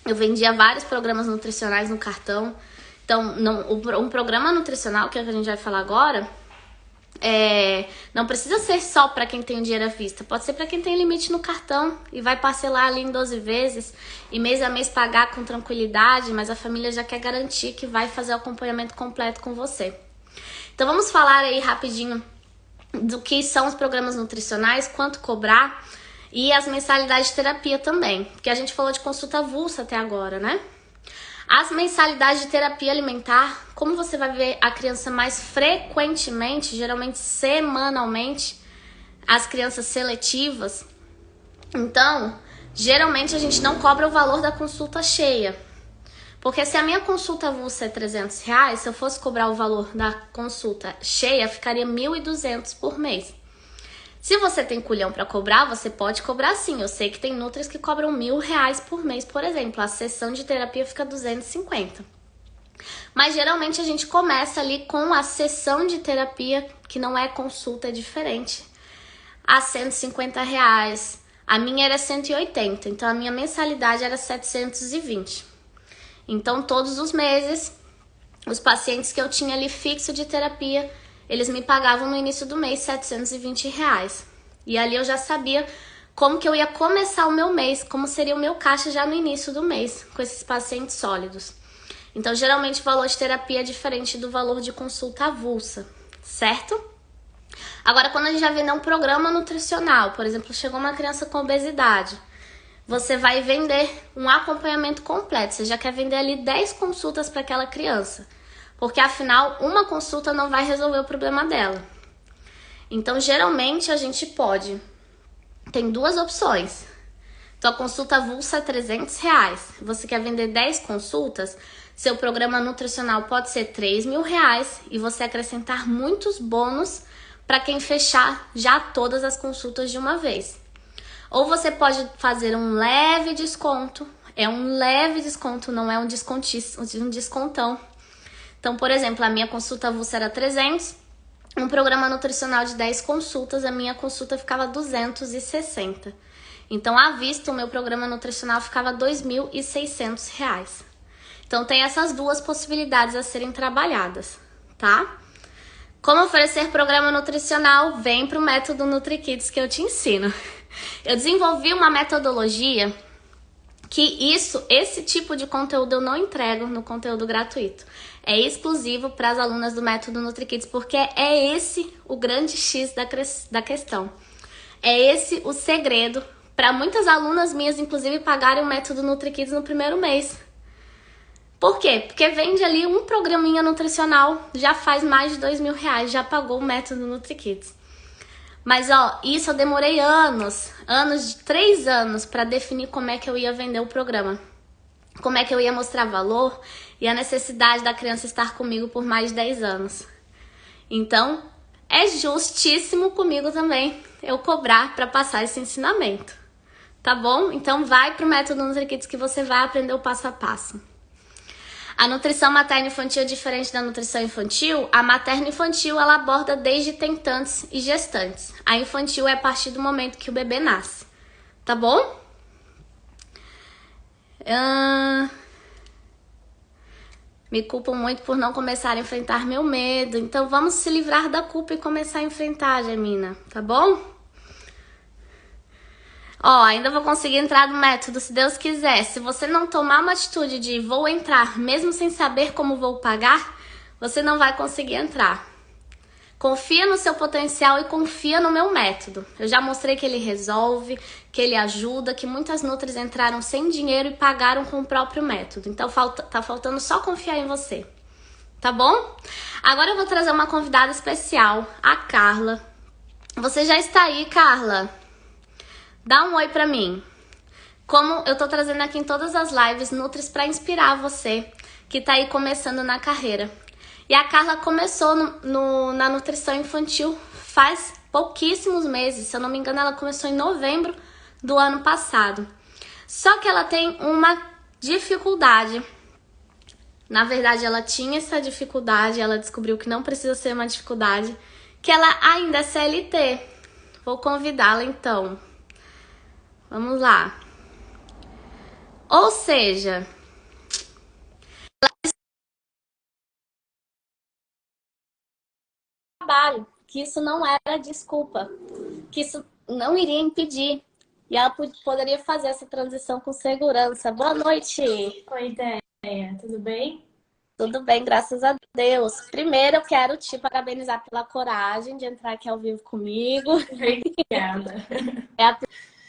Eu vendia vários programas nutricionais no cartão. Então, um programa nutricional, que é o que a gente vai falar agora, não precisa ser só para quem tem o dinheiro à vista. Pode ser para quem tem limite no cartão e vai parcelar ali em 12 vezes e mês a mês pagar com tranquilidade, mas a família já quer garantir que vai fazer o acompanhamento completo com você. Então vamos falar aí rapidinho do que são os programas nutricionais, quanto cobrar e as mensalidades de terapia também, porque a gente falou de consulta avulsa até agora, né? As mensalidades de terapia alimentar, como você vai ver a criança mais frequentemente, geralmente semanalmente, as crianças seletivas, então, geralmente a gente não cobra o valor da consulta cheia. Porque se a minha consulta avulsa é R$300, se eu fosse cobrar o valor da consulta cheia, ficaria R$1.200 por mês. Se você tem culhão para cobrar, você pode cobrar sim. Eu sei que tem nutris que cobram R$1.000 por mês, por exemplo. A sessão de terapia fica R$250. Mas geralmente a gente começa ali com a sessão de terapia, que não é consulta, é diferente, a R$150. A minha era 180, então a minha mensalidade era 720. Então todos os meses, os pacientes que eu tinha ali fixo de terapia, eles me pagavam no início do mês R$720. E ali eu já sabia como que eu ia começar o meu mês, como seria o meu caixa já no início do mês, com esses pacientes sólidos. Então, geralmente, o valor de terapia é diferente do valor de consulta avulsa, certo? Agora, quando a gente vai vender um programa nutricional, por exemplo, chegou uma criança com obesidade, você vai vender um acompanhamento completo. Você já quer vender ali 10 consultas para aquela criança. Porque, afinal, uma consulta não vai resolver o problema dela. Então, geralmente, a gente pode... Tem duas opções. Então, a consulta avulsa é R$300. Você quer vender 10 consultas, seu programa nutricional pode ser R$3.000 e você acrescentar muitos bônus para quem fechar já todas as consultas de uma vez. Ou você pode fazer um leve desconto. É um leve desconto, não é um descontão. Então, por exemplo, a minha consulta avulsa era 300, um programa nutricional de 10 consultas, a minha consulta ficava 260. Então, à vista, o meu programa nutricional ficava R$2.600. Então, tem essas duas possibilidades a serem trabalhadas, tá? Como oferecer programa nutricional? Vem pro método NutriKids que eu te ensino. Eu desenvolvi uma metodologia que esse tipo de conteúdo eu não entrego no conteúdo gratuito. É exclusivo para as alunas do método NutriKids, porque é esse o grande X da questão. É esse o segredo para muitas alunas minhas, inclusive, pagarem o método NutriKids no primeiro mês. Por quê? Porque vende ali um programinha nutricional, já faz mais de R$2.000, já pagou o método NutriKids. Mas, ó, isso eu demorei anos, 3 anos, para definir como é que eu ia vender o programa. Como é que eu ia mostrar valor e a necessidade da criança estar comigo por mais de 10 anos. Então, é justíssimo comigo também eu cobrar para passar esse ensinamento. Tá bom? Então, vai pro método NutriKids que você vai aprender o passo a passo. A nutrição materno-infantil é diferente da nutrição infantil. A materno-infantil, ela aborda desde tentantes e gestantes. A infantil é a partir do momento que o bebê nasce. Tá bom? Me culpam muito por não começar a enfrentar meu medo. Então, vamos se livrar da culpa e começar a enfrentar, Gemina. Tá bom? Ó, ainda vou conseguir entrar no método, se Deus quiser. Se você não tomar uma atitude de vou entrar, mesmo sem saber como vou pagar, você não vai conseguir entrar. Confia no seu potencial e confia no meu método. Eu já mostrei que ele resolve, que ele ajuda, que muitas nutris entraram sem dinheiro e pagaram com o próprio método. Então tá faltando só confiar em você. Tá bom? Agora eu vou trazer uma convidada especial, a Carla. Você já está aí, Carla? Dá um oi pra mim. Como eu tô trazendo aqui em todas as lives Nutris pra inspirar você que tá aí começando na carreira. E a Carla começou na nutrição infantil faz pouquíssimos meses. Se eu não me engano, ela começou em novembro do ano passado. Só que ela tem uma dificuldade. Na verdade, ela tinha essa dificuldade, ela descobriu que não precisa ser uma dificuldade, que ela ainda é CLT. Vou convidá-la então. Vamos lá. Ou seja, trabalho, que isso não era desculpa, que isso não iria impedir. E ela poderia fazer essa transição com segurança. Boa noite. Oi, ideia, tudo bem? Tudo bem, graças a Deus. Primeiro, eu quero te parabenizar pela coragem de entrar aqui ao vivo comigo. Obrigada. É a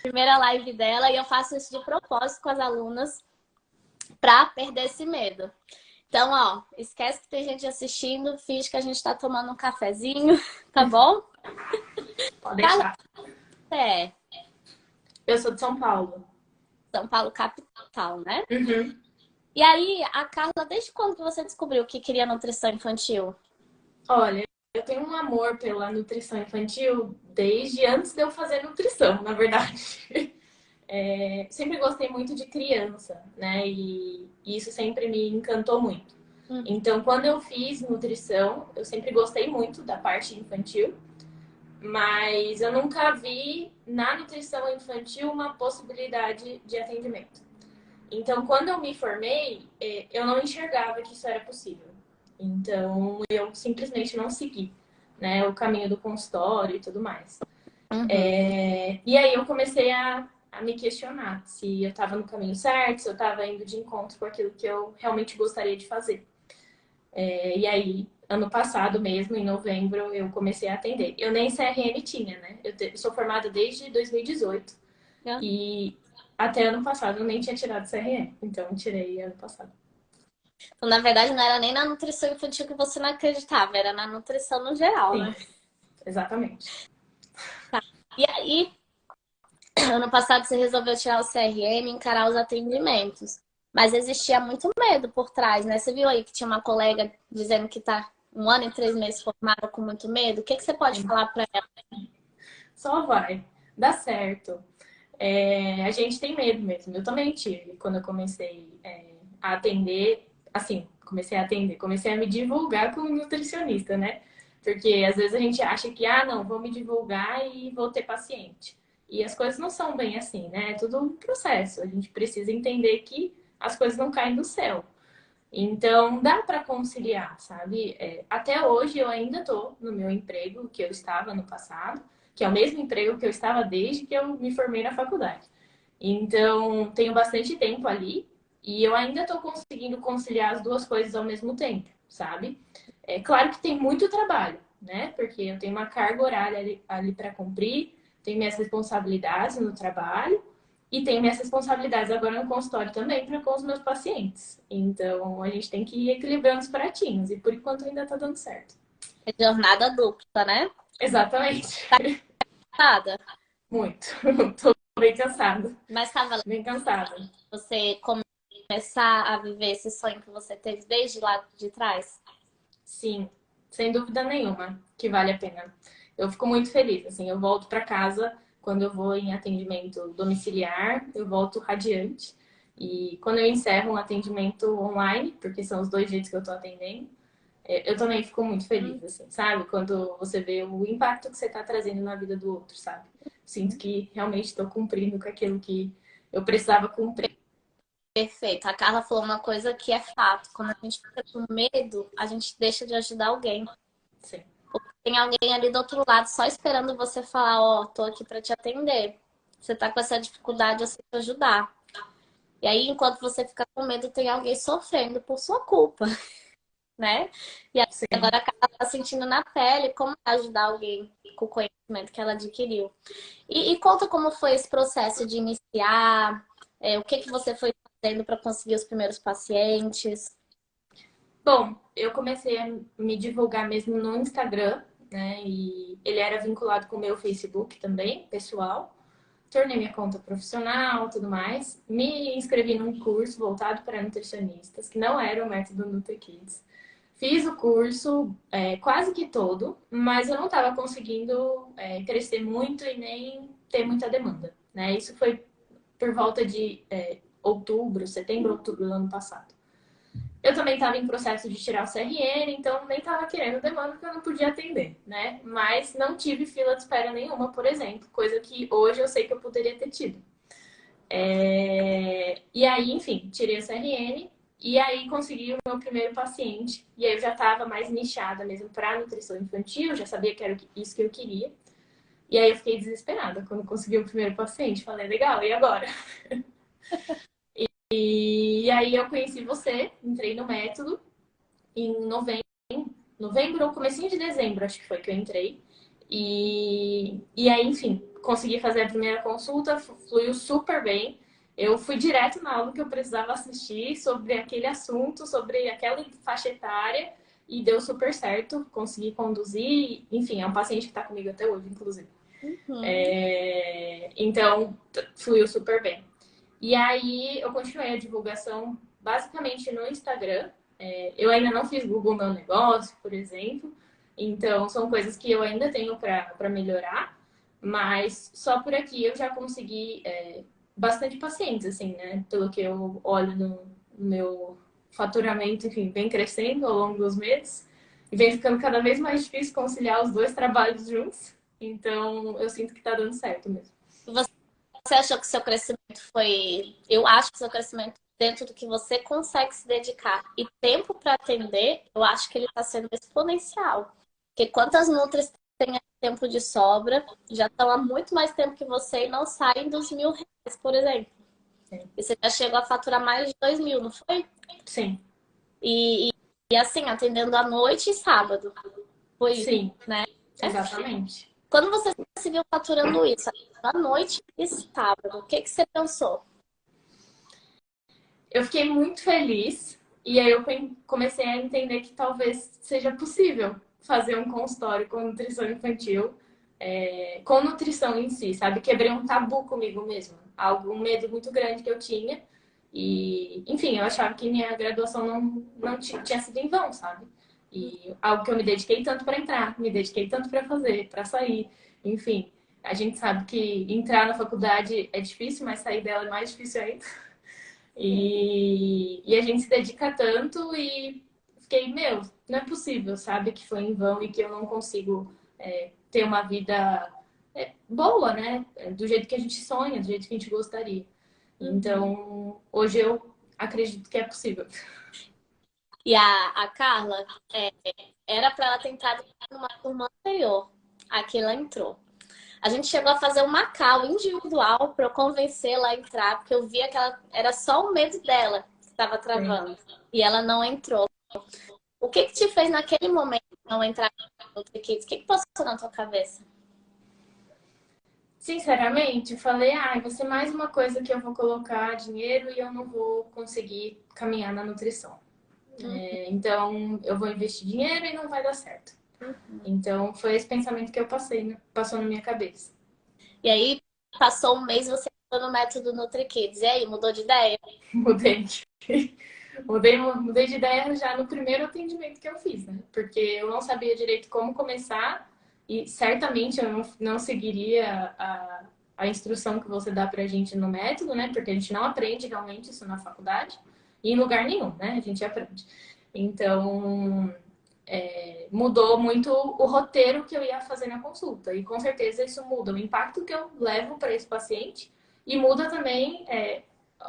primeira live dela e eu faço isso de propósito com as alunas para perder esse medo. Então, ó, esquece que tem gente assistindo, finge que a gente tá tomando um cafezinho, tá bom? Pode deixar. É, Eu sou de São Paulo. São Paulo capital, né? Uhum. E aí, a Carla, desde quando que você descobriu que queria nutrição infantil? Olha, eu tenho um amor pela nutrição infantil desde antes de eu fazer nutrição, na verdade. Sempre gostei muito de criança, né? E isso sempre me encantou muito. Então, quando eu fiz nutrição, eu sempre gostei muito da parte infantil, mas eu nunca vi na nutrição infantil uma possibilidade de atendimento. Então, quando eu me formei, eu não enxergava que isso era possível. Então, eu simplesmente não segui, né, o caminho do consultório e tudo mais. E aí eu comecei a me questionar se eu estava no caminho certo, se eu estava indo de encontro com aquilo que eu realmente gostaria de fazer. E aí, ano passado mesmo, em novembro, eu comecei a atender. Eu nem CRM tinha, né? Eu sou formada desde 2018. E até ano passado eu nem tinha tirado CRM. Então, eu tirei ano passado. Então, na verdade, não era nem na nutrição infantil que você não acreditava, era na nutrição no geral, Sim, né? exatamente. E aí, ano passado você resolveu tirar o CRM e encarar os atendimentos. Mas existia muito medo por trás, né? Você viu aí que tinha uma colega dizendo que tá 1 ano e 3 meses formada com muito medo? O que você pode falar para ela? Só vai. Dá certo. A gente tem medo mesmo. Eu também tive. Quando eu comecei a atender, assim, comecei a me divulgar como nutricionista, né? Porque às vezes a gente acha que, não, vou me divulgar e vou ter paciente. E as coisas não são bem assim, né? É tudo um processo. A gente precisa entender que as coisas não caem do céu. Então, dá para conciliar, sabe? Até hoje eu ainda estou no meu emprego que eu estava no passado, que é o mesmo emprego que eu estava desde que eu me formei na faculdade. Então, tenho bastante tempo ali e eu ainda estou conseguindo conciliar as duas coisas ao mesmo tempo, sabe? É claro que tem muito trabalho, né? Porque eu tenho uma carga horária ali para cumprir, tenho minhas responsabilidades no trabalho e tenho minhas responsabilidades agora no consultório também para com os meus pacientes. Então, a gente tem que ir equilibrando os pratinhos e por enquanto ainda está dando certo. É jornada dupla, né? Exatamente. Cansada? Muito. Tô bem cansada. Mas tava Bem cansada. você começar a viver esse sonho que você teve desde lá de trás? Sim, sem dúvida nenhuma que vale a pena. Eu fico muito feliz, assim, eu volto para casa quando eu vou em atendimento domiciliar, eu volto radiante. E quando eu encerro um atendimento online, porque são os 2 jeitos que eu tô atendendo, eu também fico muito feliz, assim, sabe? Quando você vê o impacto que você tá trazendo na vida do outro, sabe? Sinto que realmente estou cumprindo com aquilo que eu precisava cumprir. Perfeito. A Carla falou uma coisa que é fato. Quando a gente fica com medo, a gente deixa de ajudar alguém. Sim. Tem alguém ali do outro lado só esperando você falar, tô aqui para te atender. Você tá com essa dificuldade, eu sei te ajudar. E aí, enquanto você fica com medo, tem alguém sofrendo por sua culpa, né? E Sim. agora acaba sentindo na pele como é ajudar alguém com o conhecimento que ela adquiriu. E conta como foi esse processo de iniciar, o que que você foi fazendo para conseguir os primeiros pacientes. Bom, eu comecei a me divulgar mesmo no Instagram, né? E ele era vinculado com o meu Facebook também, pessoal. Tornei minha conta profissional, tudo mais. Me inscrevi num curso voltado para nutricionistas, que não era o método NutriKids. Fiz o curso quase que todo, mas eu não estava conseguindo crescer muito e nem ter muita demanda, né? Isso foi por volta de outubro, setembro, outubro do ano passado. Eu também estava em processo de tirar o CRN, então nem estava querendo demanda porque eu não podia atender, né? Mas não tive fila de espera nenhuma, por exemplo, coisa que hoje eu sei que eu poderia ter tido. E aí, enfim, tirei o CRN e aí consegui o meu primeiro paciente. E aí eu já estava mais nichada mesmo para nutrição infantil, já sabia que era isso que eu queria. E aí eu fiquei desesperada quando consegui o primeiro paciente. Falei, legal, e agora? E aí eu conheci você, entrei no método em novembro ou comecinho de dezembro, acho que foi que eu entrei. E aí, enfim, consegui fazer a primeira consulta, fluiu super bem. Eu fui direto na aula que eu precisava assistir sobre aquele assunto, sobre aquela faixa etária, e deu super certo. Consegui conduzir, enfim, é um paciente que está comigo até hoje, inclusive. Uhum. Então, fluiu super bem. E aí, eu continuei a divulgação basicamente no Instagram. Eu ainda não fiz Google Meu Negócio, por exemplo. Então, são coisas que eu ainda tenho para melhorar. Mas só por aqui eu já consegui bastante pacientes, assim, né? Pelo que eu olho no meu faturamento, enfim, vem crescendo ao longo dos meses. E vem ficando cada vez mais difícil conciliar os dois trabalhos juntos. Então, eu sinto que tá dando certo mesmo. Você achou que o seu crescimento foi. Eu acho que o seu crescimento, dentro do que você consegue se dedicar e tempo para atender, eu acho que ele está sendo exponencial. Porque quantas nutris têm tempo de sobra, já estão há muito mais tempo que você e não saem dos R$ 1.000, por exemplo. E você já chegou a faturar mais de 2.000, não foi? Sim, E, e, e assim, atendendo à noite e sábado. Foi, sim, né? exatamente. Quando você se viu faturando isso, à noite e sábado, o que que você pensou? Eu fiquei muito feliz e aí eu comecei a entender que talvez seja possível fazer um consultório com nutrição infantil, com nutrição em si, sabe? Quebrei um tabu comigo mesmo, um medo muito grande que eu tinha. E, enfim, eu achava que minha graduação não tinha sido em vão, sabe? E algo que eu me dediquei tanto para entrar, me dediquei tanto para fazer, para sair, enfim. A gente sabe que entrar na faculdade é difícil, mas sair dela é mais difícil ainda. E a gente se dedica tanto e fiquei, meu, não é possível, sabe? Que foi em vão e que eu não consigo ter uma vida boa, né? Do jeito que a gente sonha, do jeito que a gente gostaria. Então, hoje eu acredito que é possível. E a Carla, é, era para ela ter entrado numa turma anterior. Aqui ela entrou. A gente chegou a fazer uma call individual para eu convencê-la a entrar, porque eu via que ela era só o medo dela que estava Sim. travando. E ela não entrou. O que que te fez naquele momento não entrar no NutriKids? O que que passou na tua cabeça? Sinceramente, falei, vai ser mais uma coisa que eu vou colocar dinheiro e eu não vou conseguir caminhar na nutrição. Então, eu vou investir dinheiro e não vai dar certo. Então, foi esse pensamento que eu passou na minha cabeça. E aí, passou um mês, você entrou no método NutriKids. E aí, mudou de ideia? Mudei. Mudei de ideia já no primeiro atendimento que eu fiz, né? Porque eu não sabia direito como começar e certamente eu não seguiria a instrução que você dá pra gente no método, né? Porque a gente não aprende realmente isso na faculdade e em lugar nenhum, né? A gente aprende. Então, mudou muito o roteiro que eu ia fazer na consulta. E com certeza isso muda o impacto que eu levo para esse paciente e muda também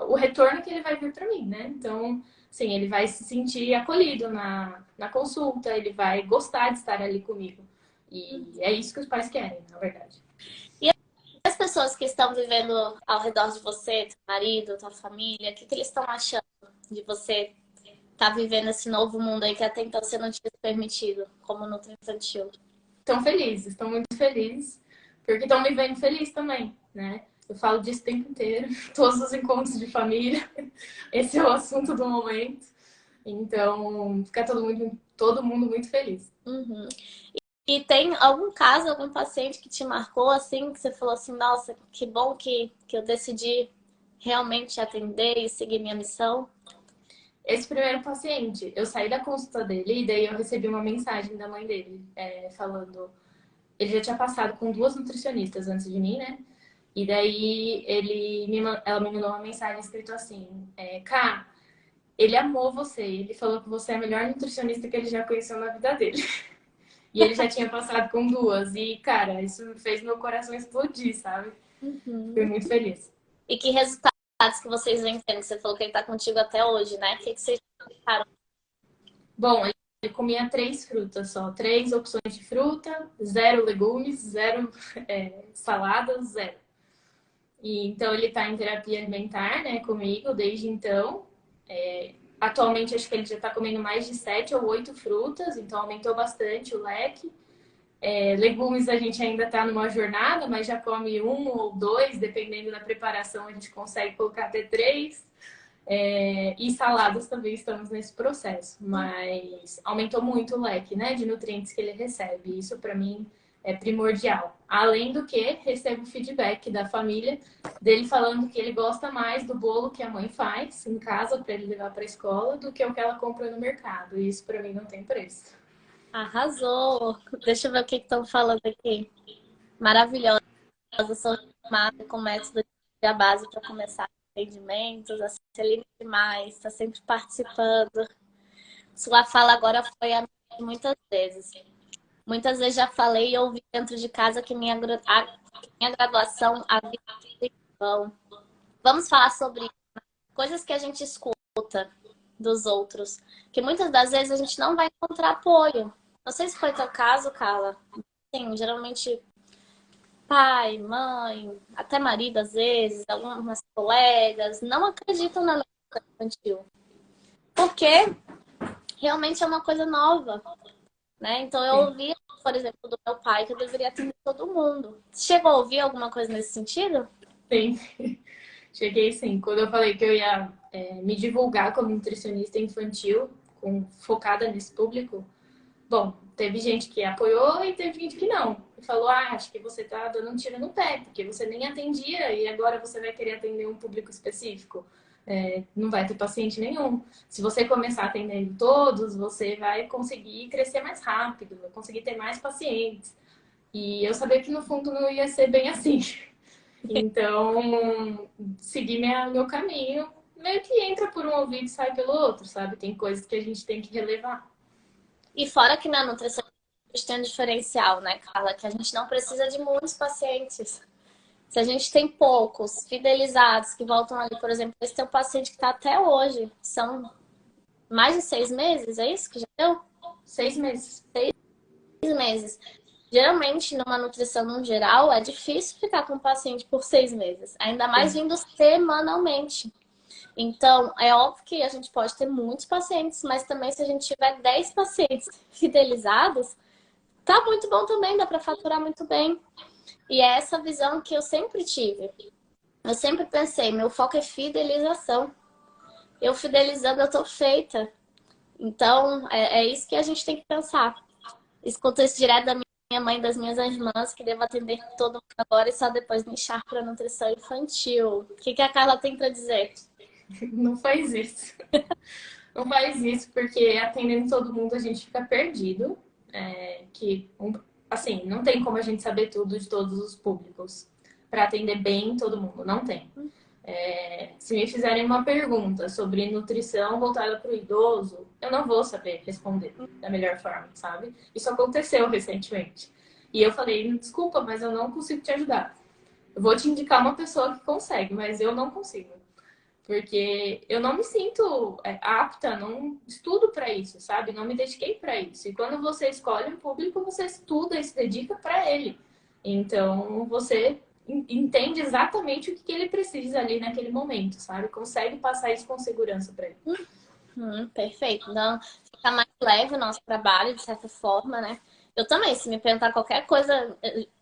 o retorno que ele vai vir para mim, né? Então, sim, ele vai se sentir acolhido na consulta, ele vai gostar de estar ali comigo. E é isso que os pais querem, na verdade. E as pessoas pessoas que estão vivendo ao redor de você, teu marido, tua família, o que que eles estão achando de você estar vivendo esse novo mundo aí que até então você não tinha permitido, como no infantil? Estão felizes, estão muito felizes, porque estão me vendo feliz também, né? Eu falo disso o tempo inteiro, todos os encontros de família, esse é o assunto do momento. Então, fica todo mundo muito feliz. Uhum. E tem algum caso, algum paciente que te marcou assim, que você falou assim, nossa, que bom que eu decidi realmente atender e seguir minha missão? Esse primeiro paciente, eu saí da consulta dele e daí eu recebi uma mensagem da mãe dele, falando... Ele já tinha passado com 2 nutricionistas antes de mim, né? E daí ela me mandou uma mensagem escrito assim, Ká, ele amou você, ele falou que você é a melhor nutricionista que ele já conheceu na vida dele. E ele já tinha passado com 2. E, cara, isso fez meu coração explodir, sabe? Fiquei Uhum. muito feliz. E que resultados que vocês vêm tendo? Você falou que ele tá contigo até hoje, né? O que vocês ficaram? Bom, ele comia 3 frutas só. 3 opções de fruta, 0 legumes, 0 saladas, 0. E, então, ele tá em terapia alimentar, né, comigo desde então. Atualmente, acho que ele já tá comendo mais de 7 ou 8 frutas, então aumentou bastante o leque. Legumes a gente ainda está numa jornada, mas já come 1 ou 2, dependendo da preparação, a gente consegue colocar até 3. E saladas também estamos nesse processo, mas aumentou muito o leque, né, de nutrientes que ele recebe. Isso para mim é primordial. Além do que, recebo feedback da família dele falando que ele gosta mais do bolo que a mãe faz em casa para ele levar para a escola do que o que ela compra no mercado. E isso para mim não tem preço. Arrasou! Deixa eu ver o que estão falando aqui. Maravilhosa, sou formada com método de base para começar atendimentos, a Celine demais, está sempre participando. Sua fala agora foi a minha muitas vezes. Muitas vezes já falei e ouvi dentro de casa que minha graduação havia sido em vão. Vamos falar sobre coisas que a gente escuta dos outros, que muitas das vezes a gente não vai encontrar apoio. Não sei se foi teu caso, Carla. Sim, geralmente pai, mãe, até marido às vezes, algumas colegas não acreditam na alimentação infantil. Porque realmente é uma coisa nova, né? Então eu ouvi, por exemplo, do meu pai que eu deveria atender todo mundo. Chegou a ouvir alguma coisa nesse sentido? Sim, cheguei sim. Quando eu falei que eu ia me divulgar como nutricionista infantil, focada nesse público, bom, teve gente que apoiou e teve gente que não. E falou, acho que você tá dando um tiro no pé, porque você nem atendia e agora você vai querer atender um público específico. Não vai ter paciente nenhum. Se você começar atendendo todos, você vai conseguir crescer mais rápido, vai conseguir ter mais pacientes. E eu sabia que no fundo não ia ser bem assim. Então, segui meu caminho, meio que entra por um ouvido e sai pelo outro, sabe? Tem coisas que a gente tem que relevar. E fora que na nutrição a gente tem um diferencial, né, Carla? Que a gente não precisa de muitos pacientes. Se a gente tem poucos fidelizados que voltam ali, por exemplo, esse teu paciente que está até hoje, são mais de 6 meses, é isso que já deu? 6 meses. 6 meses. Geralmente, numa nutrição no geral, é difícil ficar com o paciente por 6 meses. Ainda mais vindo semanalmente. Então, é óbvio que a gente pode ter muitos pacientes, mas também se a gente tiver 10 pacientes fidelizados, tá muito bom também, dá para faturar muito bem. E é essa visão que eu sempre tive. Eu sempre pensei, meu foco é fidelização. Eu fidelizando, eu tô feita. Então, é isso que a gente tem que pensar. Escuto isso direto da minha mãe e das minhas irmãs, que devo atender todo mundo agora e só depois me inchar para nutrição infantil. O que a Carla tem para dizer? Não faz isso. Não faz isso, porque atendendo todo mundo a gente fica perdido. Assim, não tem como a gente saber tudo de todos os públicos para atender bem todo mundo. Não tem. Se me fizerem uma pergunta sobre nutrição voltada para o idoso, eu não vou saber responder da melhor forma, sabe? Isso aconteceu recentemente. E eu falei, desculpa, mas eu não consigo te ajudar. Eu vou te indicar uma pessoa que consegue, mas eu não consigo. Porque eu não me sinto apta, não estudo para isso, sabe? Não me dediquei para isso. E quando você escolhe um público, você estuda e se dedica para ele. Então, você entende exatamente o que ele precisa ali naquele momento, sabe? Consegue passar isso com segurança para ele. Perfeito. Então, fica mais leve o nosso trabalho, de certa forma, né? Eu também, se me perguntar qualquer coisa,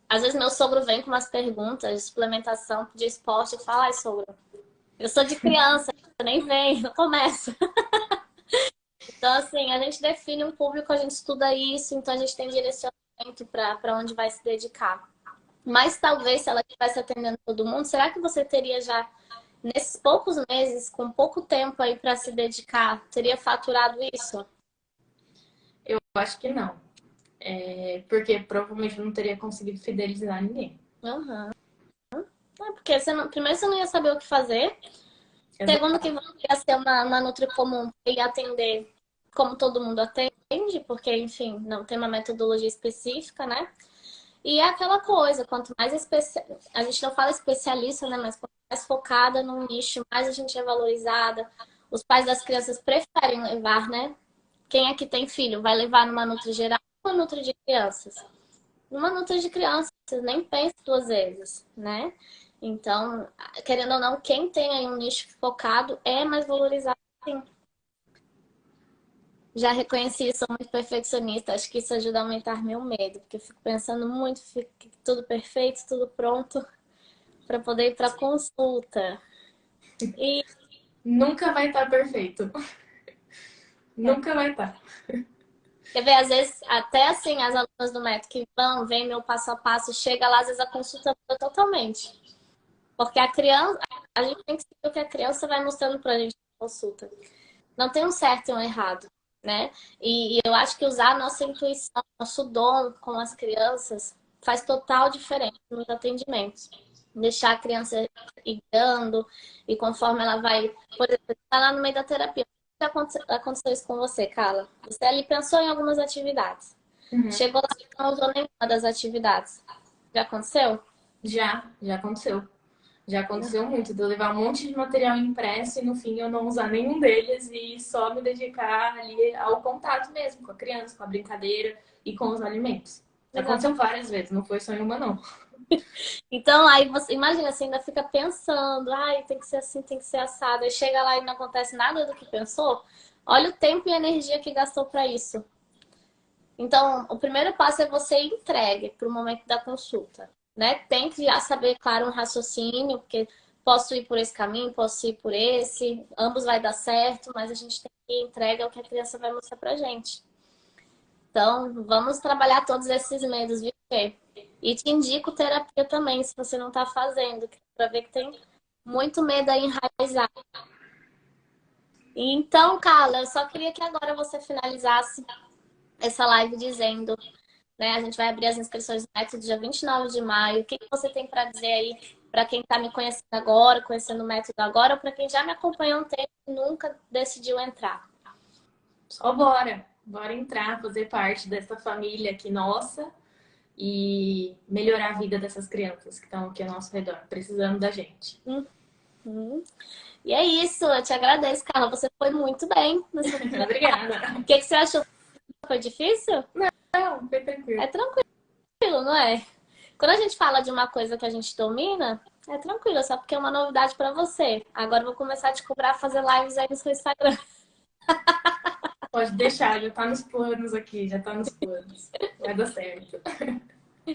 às vezes meu sogro vem com umas perguntas de suplementação, de esporte, eu falo, ai, sogro, eu sou de criança, eu nem venho, não começo. Então, assim, a gente define um público, a gente estuda isso, então a gente tem direcionamento para onde vai se dedicar. Mas talvez, se ela estivesse atendendo todo mundo, será que você teria já, nesses poucos meses, com pouco tempo aí para se dedicar, teria faturado isso? Eu acho que não. Porque provavelmente eu não teria conseguido fidelizar ninguém. Uhum. Porque você não, primeiro você não ia saber o que fazer. Segundo que você ia ser uma nutri comum e atender como todo mundo atende, porque, enfim, não tem uma metodologia específica, né? E é aquela coisa, quanto mais a gente não fala especialista, né? Mas quanto mais focada num nicho, mais a gente é valorizada. Os pais das crianças preferem levar, né? Quem aqui tem filho vai levar numa nutri geral ou numa nutri de crianças? Numa nutri de crianças, nem pensa duas vezes, né? Então, querendo ou não, quem tem aí um nicho focado é mais valorizado, sim. Já reconheci, sou muito perfeccionista. Acho que isso ajuda a aumentar meu medo, porque eu fico pensando muito, fico tudo perfeito, tudo pronto para poder ir para consulta. E Nunca vai estar perfeito. Nunca vai estar. quer ver, às vezes, até assim, as alunas do método que vão, vem meu passo a passo, chega lá, às vezes a consulta muda totalmente. Porque a criança, a gente tem que seguir o que a criança vai mostrando pra gente na consulta. Não tem um certo e um errado, né? E eu acho que usar a nossa intuição, nosso dom com as crianças faz total diferença nos atendimentos. Deixar a criança ir guiando e conforme ela vai, por exemplo, tá lá no meio da terapia. O que aconteceu isso com você, Carla? Você ali pensou em algumas atividades. Uhum. Chegou lá e não usou nenhuma das atividades. Já aconteceu? Já aconteceu. Já aconteceu muito, de eu levar um monte de material impresso e no fim eu não usar nenhum deles e só me dedicar ali ao contato mesmo com a criança, com a brincadeira e com os alimentos. Aconteceu várias vezes, não foi só em uma, não. Então, aí você imagina, você ainda fica pensando, ai, tem que ser assim, tem que ser assado. Aí chega lá e não acontece nada do que pensou. Olha o tempo e a energia que gastou para isso. Então, o primeiro passo é você ir entregue para o momento da consulta, né? Tem que já saber, claro, um raciocínio, porque posso ir por esse caminho, posso ir por esse, ambos vai dar certo, mas a gente tem que ir entregue ao que a criança vai mostrar pra gente. Então, vamos trabalhar todos esses medos, viu, Fê? E te indico terapia também, se você não está fazendo, para ver que tem muito medo aí enraizado. Então, Carla, eu só queria que agora você finalizasse essa live dizendo, né? A gente vai abrir as inscrições do método dia 29 de maio. O que que você tem para dizer aí para quem está me conhecendo agora, conhecendo o método agora, ou para quem já me acompanhou um tempo e nunca decidiu entrar? Só bora. Bora entrar, fazer parte dessa família aqui nossa e melhorar a vida dessas crianças que estão aqui ao nosso redor, precisando da gente. Uhum. E é isso, eu te agradeço, Carla. Você foi muito bem nessa primeira. Obrigada. O que que você achou? Foi difícil? Não, foi tranquilo. É tranquilo, não é? Quando a gente fala de uma coisa que a gente domina, é tranquilo, só porque é uma novidade pra você. Agora eu vou começar a te cobrar fazer lives aí no seu Instagram. Pode deixar, já tá nos planos aqui, já tá nos planos. Vai dar certo.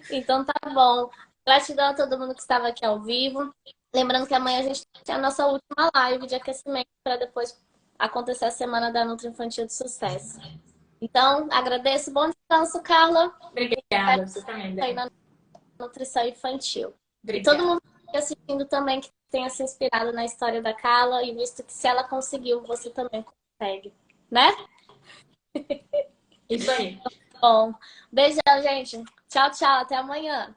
Então tá bom. Gratidão a todo mundo que estava aqui ao vivo. Lembrando que amanhã a gente tem a nossa última live de aquecimento para depois acontecer a semana da Nutri Infantil de Sucesso. Então, agradeço. Bom descanso, Carla. Obrigada, você também, Aí Dani. na nutrição infantil. E todo Obrigada. mundo que está assistindo também que tenha se inspirado na história da Carla e visto que se ela conseguiu, você também consegue, né? Isso aí. Bom, beijão, gente. Tchau, tchau. Até amanhã.